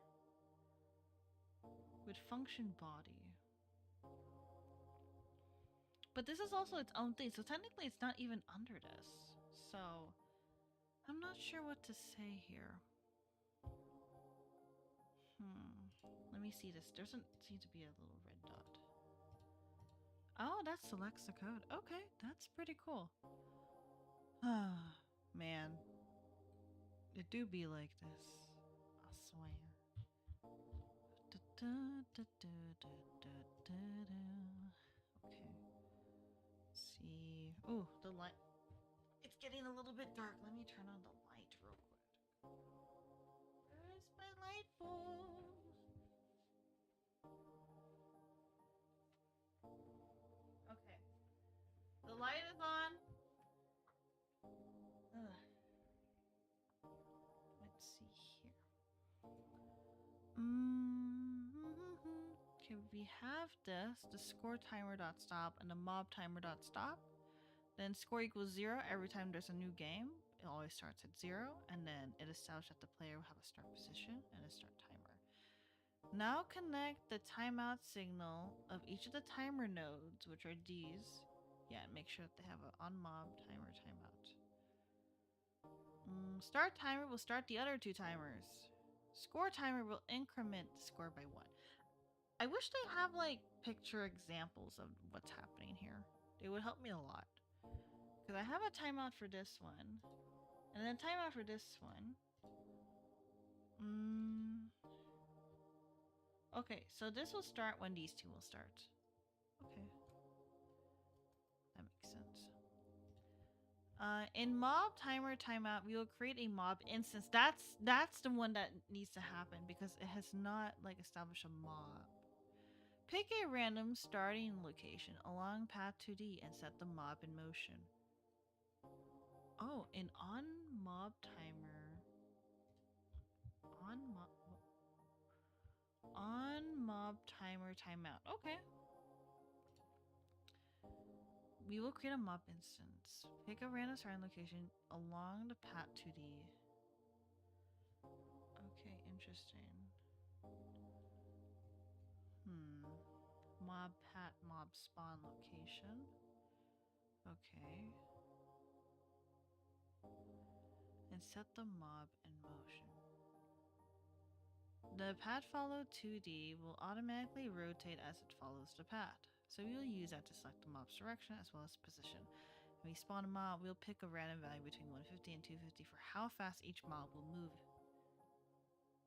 With function body. But this is also its own thing, so technically it's not even under this. So I'm not sure what to say here. Let me see this. There doesn't seem to be a little red dot. Oh, that selects the code. Okay, that's pretty cool. Ah, man. It do be like this. I swear. Okay. Let's see. Ooh, the light. It's getting a little bit dark. Let me turn on the light real quick. Where's my light bulb? Okay. The light is on. Ugh. Let's see here. Okay, we have this, the score timer.stop and the mob timer.stop. Then score equals 0 every time there's a new game. It always starts at 0, and then it establishes that the player will have a start position and a start timer. Now connect the timeout signal of each of the timer nodes, which are these. Yeah, and make sure that they have an on mob timer timeout. Start timer will start the other two timers. Score timer will increment the score by 1. I wish they have like picture examples of what's happening here. It would help me a lot. Because I have a timeout for this one. And then timeout for this one. Okay, so this will start when these two will start. Okay. That makes sense. In mob timer timeout, we will create a mob instance. That's the one that needs to happen because it has not like established a mob. Pick a random starting location along path 2D and set the mob in motion. Oh, in on mob timer. On mob timer timeout. Okay. We will create a mob instance. Pick a random starting location along the path 2D. Okay, interesting. Mob path mob spawn location. Okay. And set the mob in motion. The path follow 2D will automatically rotate as it follows the path. So we will use that to select the mob's direction as well as position. When we spawn a mob, we'll pick a random value between 150 and 250 for how fast each mob will move.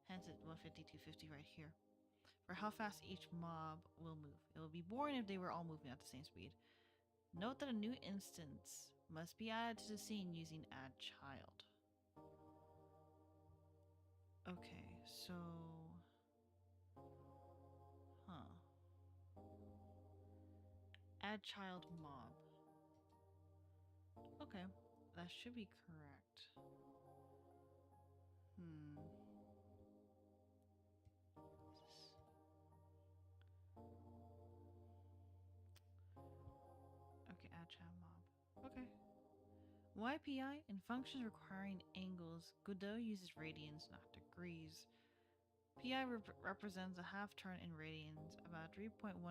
Hence it's 150, 250 right here. For how fast each mob will move. It will be boring if they were all moving at the same speed. Note that a new instance must be added to the scene using add child. Okay, so... Add child mob. Okay, that should be correct. Okay, add child mob. Okay. YPI in functions requiring angles, Godot uses radians, not degrees. PI represents a half turn in radians, about 3.1415.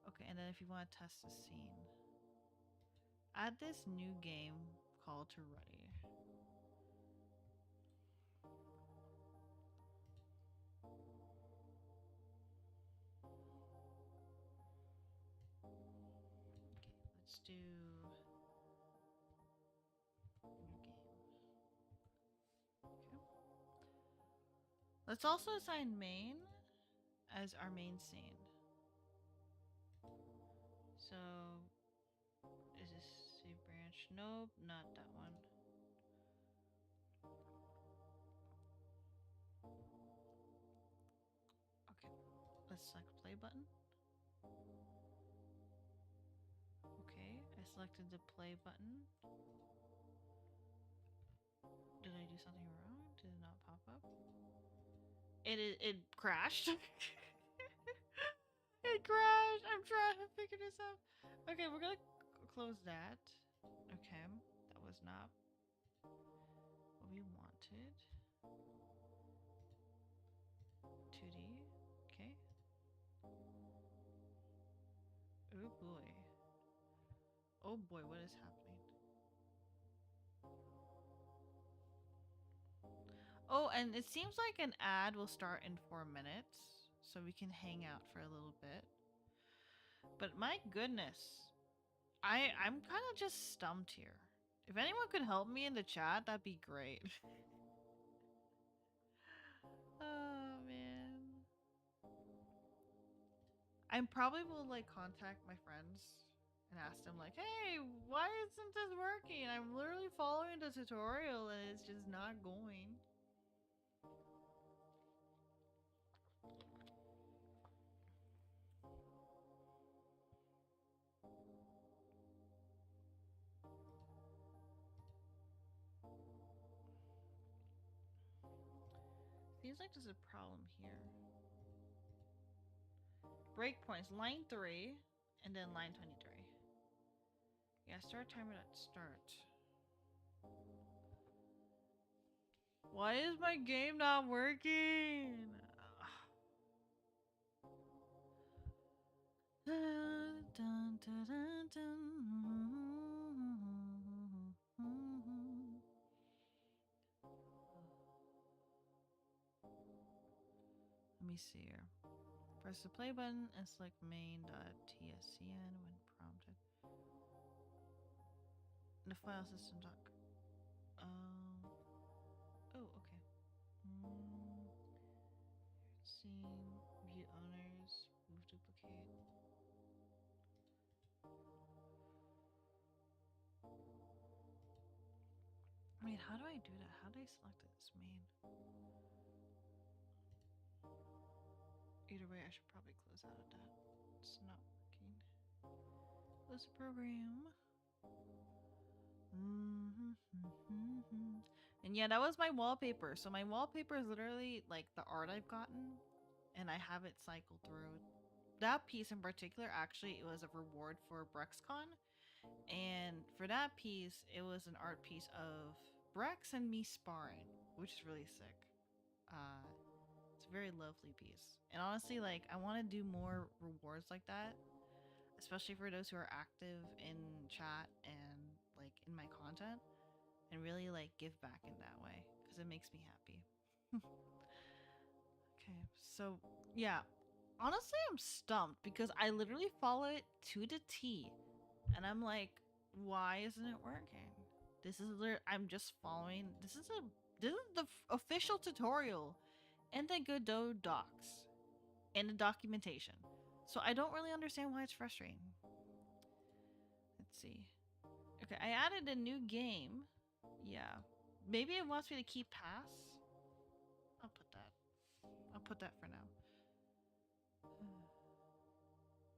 Okay, and then if you want to test the scene, add this new game call to ready. Okay, let's do new game. Okay. Let's also assign main as our main scene. So, is this a branch? Nope, not that one. Okay, let's select play button. Okay, I selected the play button. Did I do something wrong? Did it not pop up? It crashed. It crashed. I'm trying to figure this out. Okay, we're gonna close that. Okay, that was not what we wanted. 2D. Okay. Oh boy. Oh boy, what is happening? Oh, and it seems like an ad will start in 4 minutes, so we can hang out for a little bit. But my goodness, I'm kind of just stumped here. If anyone could help me in the chat, that'd be great. Oh man. I probably will like contact my friends and ask them like, hey, why isn't this working? I'm literally following the tutorial and it's just not going. Seems like there's a problem here. Breakpoints, line 3 and then line 23. Yeah, start timer at start. Why is my game not working? Dun, dun, dun, dun. see here. Press the play button and select main.tscn when prompted. The file system doc. Oh, okay. Scene, view owners, move duplicate. Wait, how do I do that? How do I select it as main? Either way, I should probably close out of that. It's not working. Close the program. And yeah, that was my wallpaper. So my wallpaper is literally like the art I've gotten, and I have it cycled through. That piece in particular, actually, it was a reward for BrexCon. And for that piece, it was an art piece of Brex and me sparring, which is really sick. It's a very lovely piece. And honestly, like, I want to do more rewards like that, especially for those who are active in chat and like in my content, and really like give back in that way because it makes me happy. Okay, so yeah, honestly, I'm stumped because I literally follow it to the T, and I'm like, why isn't it working? This is I'm just following. This is the official tutorial in the Godot docs and the documentation. So I don't really understand why it's frustrating. Let's see. Okay, I added a new game. Yeah. Maybe it wants me to keep pass. I'll put that. I'll put that for now.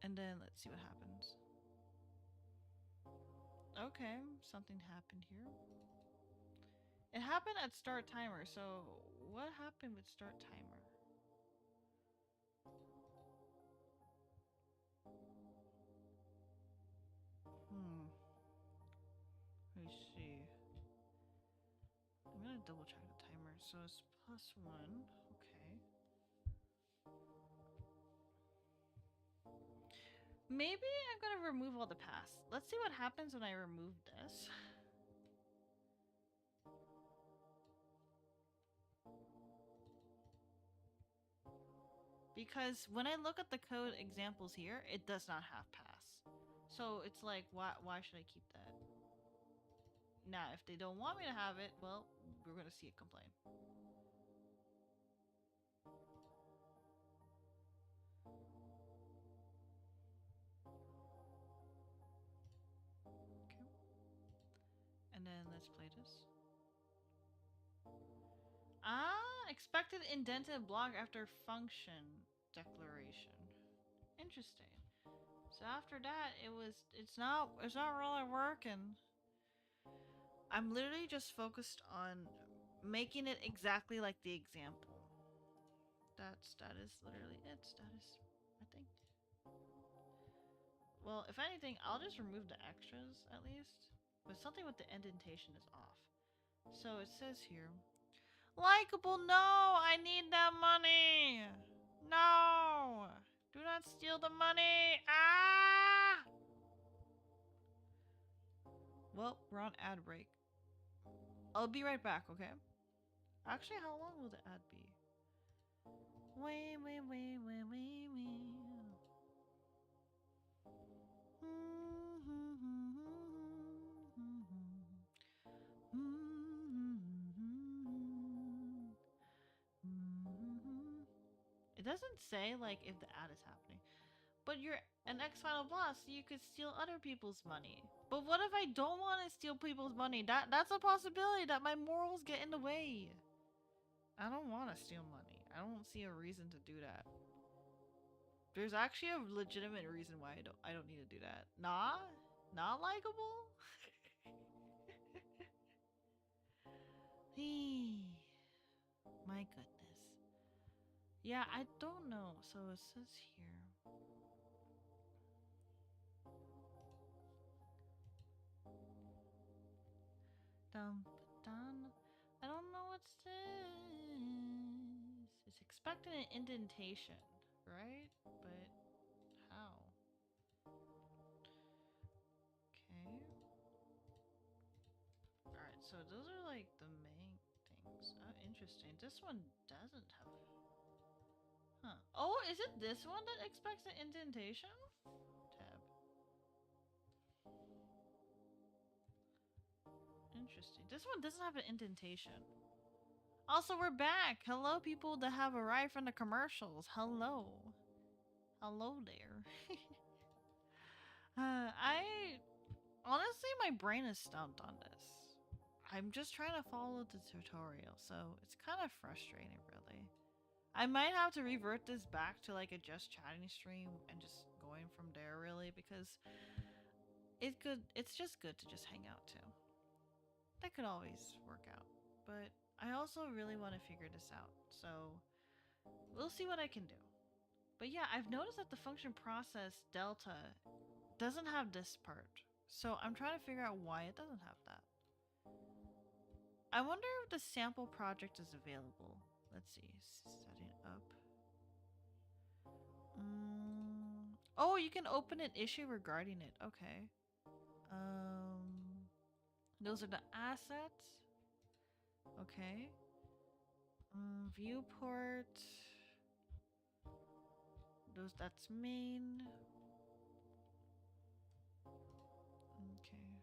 And then let's see what happens. Okay, something happened here. It happened at start timer, so what happened with start timer? Let me see. I'm gonna double check the timer. So it's +1. Okay. Maybe I'm gonna remove all the pass. Let's see what happens when I remove this. Because when I look at the code examples here, it does not have pass. So it's like, why should I keep that? Now, if they don't want me to have it, well, we're gonna see a complaint. Okay. And then let's play this. Expected indented block after function declaration. Interesting. So after that, it's not really working. I'm literally just focused on making it exactly like the example. That is literally it. That is, I think. Well, if anything, I'll just remove the extras at least. But something with the indentation is off. So it says here, likable, no! I need that money! No! Do not steal the money! Ah! Well, we're on ad break. I'll be right back, okay? Actually, how long will the ad be? Wait. It doesn't say, like, if the ad is happening. But you're an X-Final boss, so you could steal other people's money. But what if I don't want to steal people's money? That's a possibility that my morals get in the way. I don't want to steal money. I don't see a reason to do that. There's actually a legitimate reason why I don't need to do that. Nah? Not likable? My goodness. Yeah, I don't know. So it says here. Dum dun. I don't know what's this. It's expecting an indentation, right? But how? Okay. Alright, so those are like the main things. Oh, interesting. This one doesn't have. Huh. Oh, is it this one that expects an indentation? Tab. Interesting. This one doesn't have an indentation. Also, we're back. Hello, people that have arrived from the commercials. Hello. Hello there. I honestly, my brain is stumped on this. I'm just trying to follow the tutorial, so it's kind of frustrating, really. I might have to revert this back to like a just chatting stream and just going from there, really, because it's just good to just hang out too. That could always work out, but I also really want to figure this out, so we'll see what I can do. But yeah, I've noticed that the function process delta doesn't have this part, so I'm trying to figure out why it doesn't have that. I wonder if the sample project is available. Let's see, setting up. Oh, you can open an issue regarding it. Okay. Those are the assets. Okay. Viewport. That's main. Okay.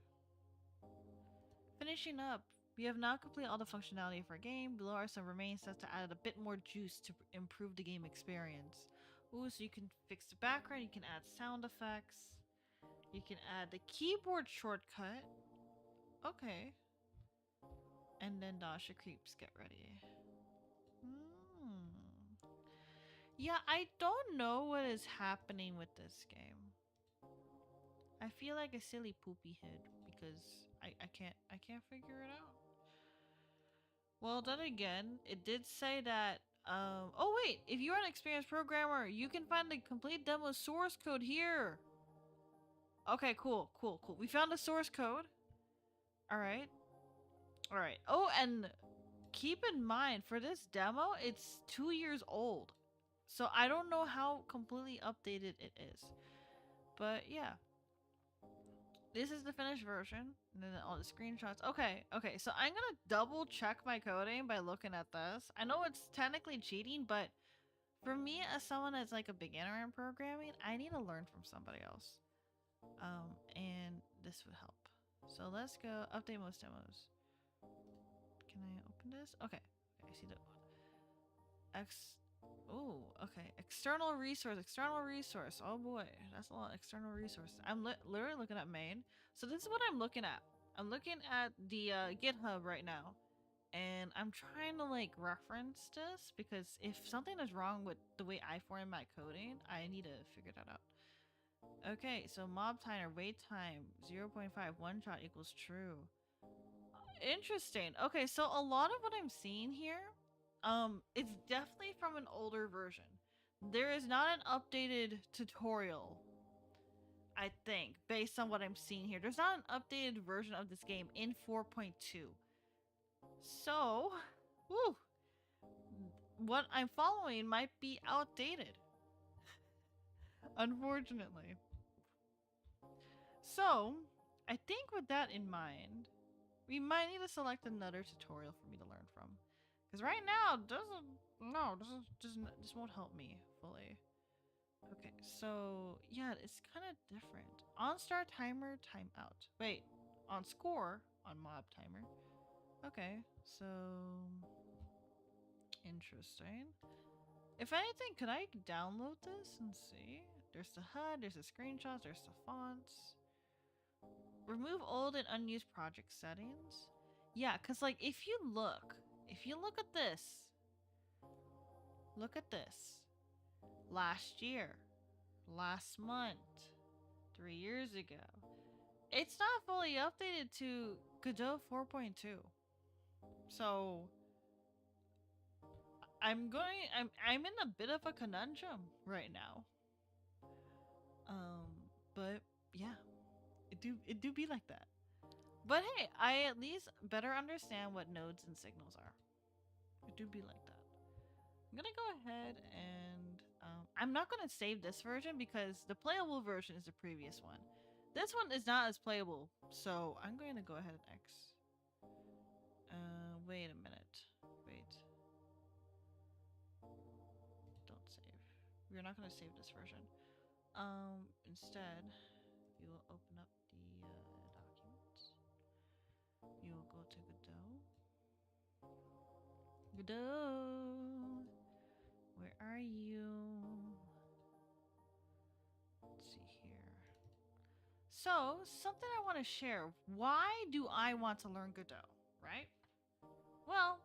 Finishing up. We have now completed all the functionality of our game. Below are some remaining steps to add a bit more juice to improve the game experience. Ooh, so you can fix the background, you can add sound effects, you can add the keyboard shortcut. Okay. And then Dasha Creeps get ready. Yeah, I don't know what is happening with this game. I feel like a silly poopy head because I can't figure it out. Well, then again, it did say that oh wait, if you're an experienced programmer, you can find the complete demo source code here. Okay, cool. We found the source code. All right. Oh, and keep in mind for this demo, it's 2 years old. So I don't know how completely updated it is. But yeah. This is the finished version. And then all the screenshots. Okay. So I'm going to double check my coding by looking at this. I know it's technically cheating, but for me as someone that's like a beginner in programming, I need to learn from somebody else. And this would help. So let's go update most demos. Can I open this? Okay. I see the oh, okay. External resource. Oh boy, that's a lot of external resources. I'm literally looking at main. So this is what I'm looking at. I'm looking at the GitHub right now. And I'm trying to like reference this because if something is wrong with the way I form my coding, I need to figure that out. Okay, so mob timer, wait time, 0.5, one shot equals true. Interesting. Okay, so a lot of what I'm seeing here, it's definitely from an older version. There is not an updated tutorial, I think, based on what I'm seeing here. There's not an updated version of this game in 4.2. So, whew, what I'm following might be outdated. Unfortunately. So, I think with that in mind, we might need to select another tutorial for me to learn from. Because right now, this won't help me fully. Okay, so yeah, it's kind of different. On start timer, timeout. Wait, on score, on mob timer. Okay, so interesting. If anything, could I download this and see? There's the HUD, there's the screenshots, there's the fonts. Remove old and unused project settings. Yeah, because like if you look at this, look at this. Last year, last month, 3 years ago. It's not fully updated to Godot 4.2. So I'm in a bit of a conundrum right now. But yeah, it do be like that. But hey, I at least better understand what nodes and signals are. It do be like that. I'm gonna go ahead and I'm not gonna save this version because the playable version is the previous one. This one is not as playable, so I'm going to go ahead and X. Wait a minute. Wait. Don't save. we're not going to save this version. Instead, we will open up the document. We will go to Godot. Godot, where are you? Let's see here. So, something I want to share. Why do I want to learn Godot, right? Well,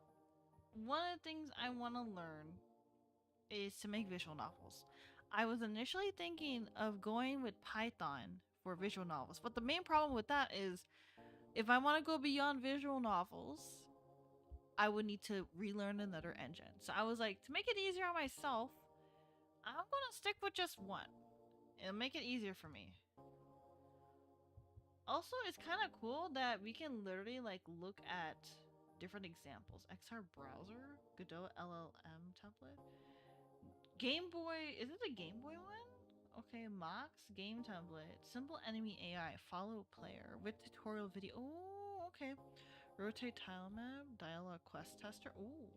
one of the things I want to learn is to make visual novels. I was initially thinking of going with Python for visual novels, but the main problem with that is if I want to go beyond visual novels, I would need to relearn another engine. So I was like, to make it easier on myself, I'm gonna stick with just one. It'll make it easier for me. Also, it's kind of cool that we can literally like look at different examples. XR browser, Godot LLM template. Game Boy, is it the Game Boy one? Okay, Mox, game template, simple enemy AI, follow player with tutorial video. Oh, okay. Rotate tile map, dialogue quest tester. Ooh.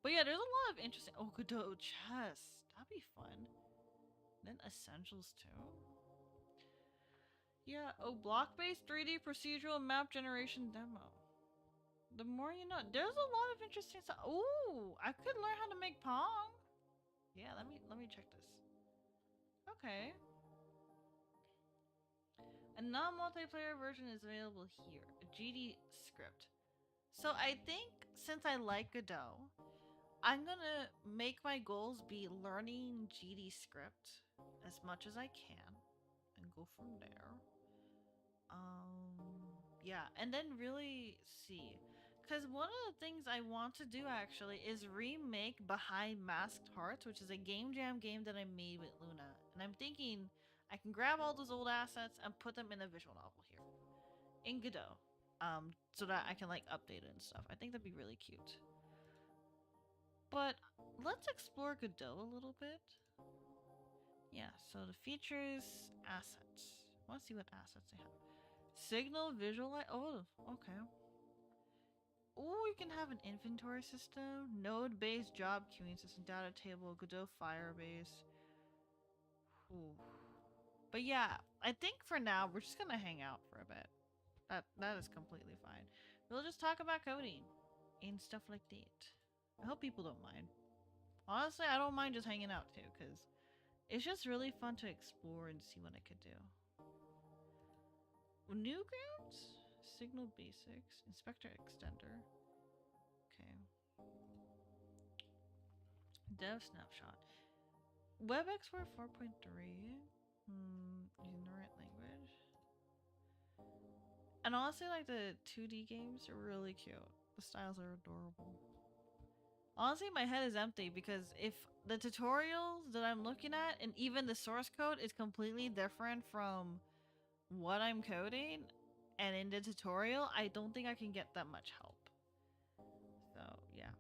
But yeah, there's a lot of interesting. Oh, Godot chess. That'd be fun. Then essentials too. Yeah. Oh, block-based 3D procedural map generation demo. The more you know. There's a lot of interesting stuff. Ooh, I could learn how to make Pong. Yeah, let me check this. Okay. A non-multiplayer version is available here. A GD script. So I think since I like Godot, I'm gonna make my goals be learning GD script as much as I can and go from there. Yeah, and then really see. Because one of the things I want to do actually is remake Behind Masked Hearts, which is a game jam game that I made with Luna. And I'm thinking I can grab all those old assets and put them in a visual novel here in Godot. So that I can like update it and stuff. I think that'd be really cute. But let's explore Godot a little bit. Yeah, so the features, assets. I want to see what assets they have. Signal, visualize. Oh, okay. Oh, you can have an inventory system, node-based job queuing system, data table, Godot Firebase. Ooh. But yeah, I think for now we're just gonna hang out for a bit. That is completely fine. We'll just talk about coding and stuff like that. I hope people don't mind. Honestly, I don't mind just hanging out too, because it's just really fun to explore and see what I could do. Newgrounds? Signal basics. Inspector extender. Okay. Dev snapshot. Web Explorer 4.3. Using the right language. And honestly, like the 2D games are really cute. The styles are adorable. Honestly, my head is empty because if the tutorials that I'm looking at and even the source code is completely different from what I'm coding, and in the tutorial, I don't think I can get that much help. So, yeah.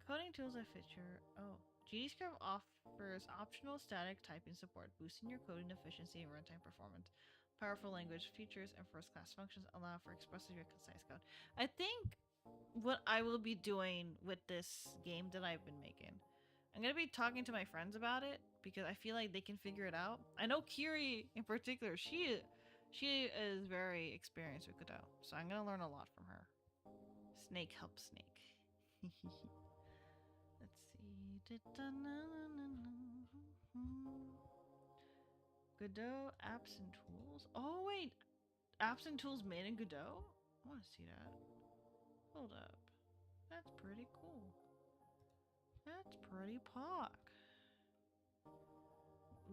Coding tools a feature. Oh. GDScript offers optional static typing support, boosting your coding efficiency and runtime performance. Powerful language features and first-class functions allow for expressive yet concise code. I think what I will be doing with this game that I've been making, I'm gonna be talking to my friends about it because I feel like they can figure it out. I know Kiri in particular, she is very experienced with Godot, so I'm gonna learn a lot from her. Snake helps Snake. Let's see. Godot apps and tools. Oh wait, apps and tools made in Godot. I want to see that. Hold up. That's pretty cool. That's pretty pog.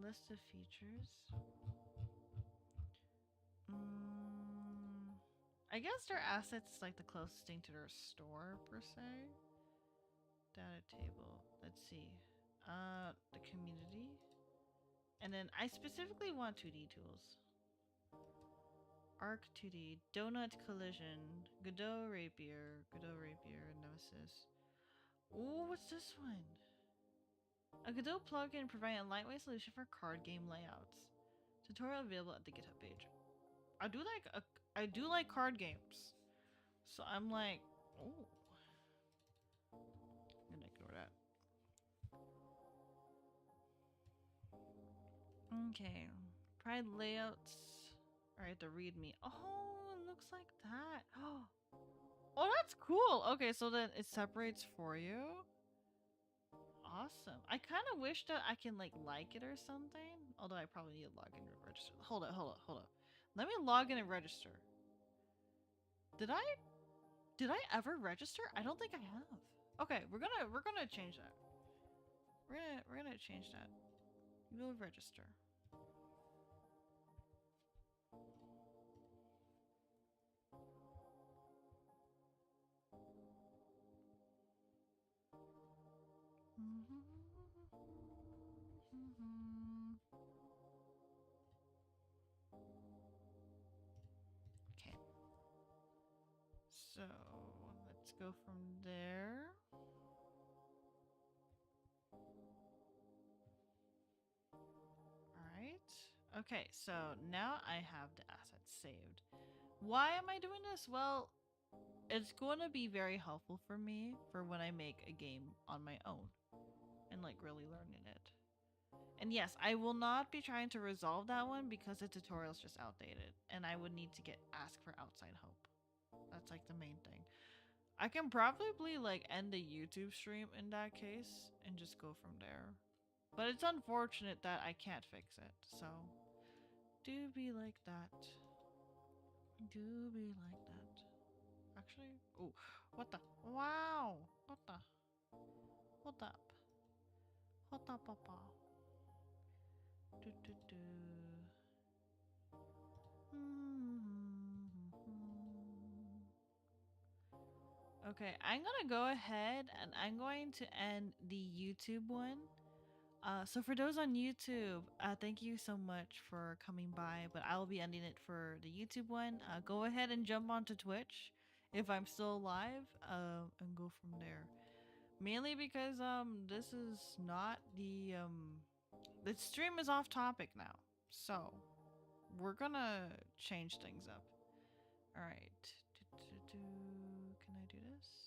List of features. I guess their assets is like the closest thing to their store per se. Data table. Let's see. The community. And then I specifically want 2D tools. Arc 2D, Donut Collision, Godot Rapier, Nemesis. Ooh, what's this one? A Godot plugin providing a lightweight solution for card game layouts. Tutorial available at the GitHub page. I do like card games, so I'm like, oh, I'm gonna ignore that. Okay. Pride layouts. Alright, the readme. Oh, it looks like that. Oh, that's cool. Okay, so then it separates for you. Awesome. I kind of wish that I can like it or something. Although I probably need to log in and register. Hold up. Let me log in and register. Did I ever register? I don't think I have. Okay, we're gonna change that. We're gonna change that. We'll register. Okay. So let's go from there. Alright. Okay, so now I have the assets saved. Why am I doing this? Well, it's going to be very helpful for me for when I make a game on my own and like really learning it. And yes, I will not be trying to resolve that one because the tutorial is just outdated and I would need to ask for outside help. That's like the main thing. I can probably like end the YouTube stream in that case and just go from there. But it's unfortunate that I can't fix it. So do be like that. Do be like that. Actually, oh, what the? Wow! What the? Hold up. Hold up, papa. Do do do. Okay, I'm gonna go ahead and I'm going to end the YouTube one. So for those on YouTube, thank you so much for coming by, but I will be ending it for the YouTube one. Go ahead and jump onto Twitch if I'm still alive, and go from there. Mainly because this is not the stream is off topic now. So we're gonna change things up. Alright. Can I do this?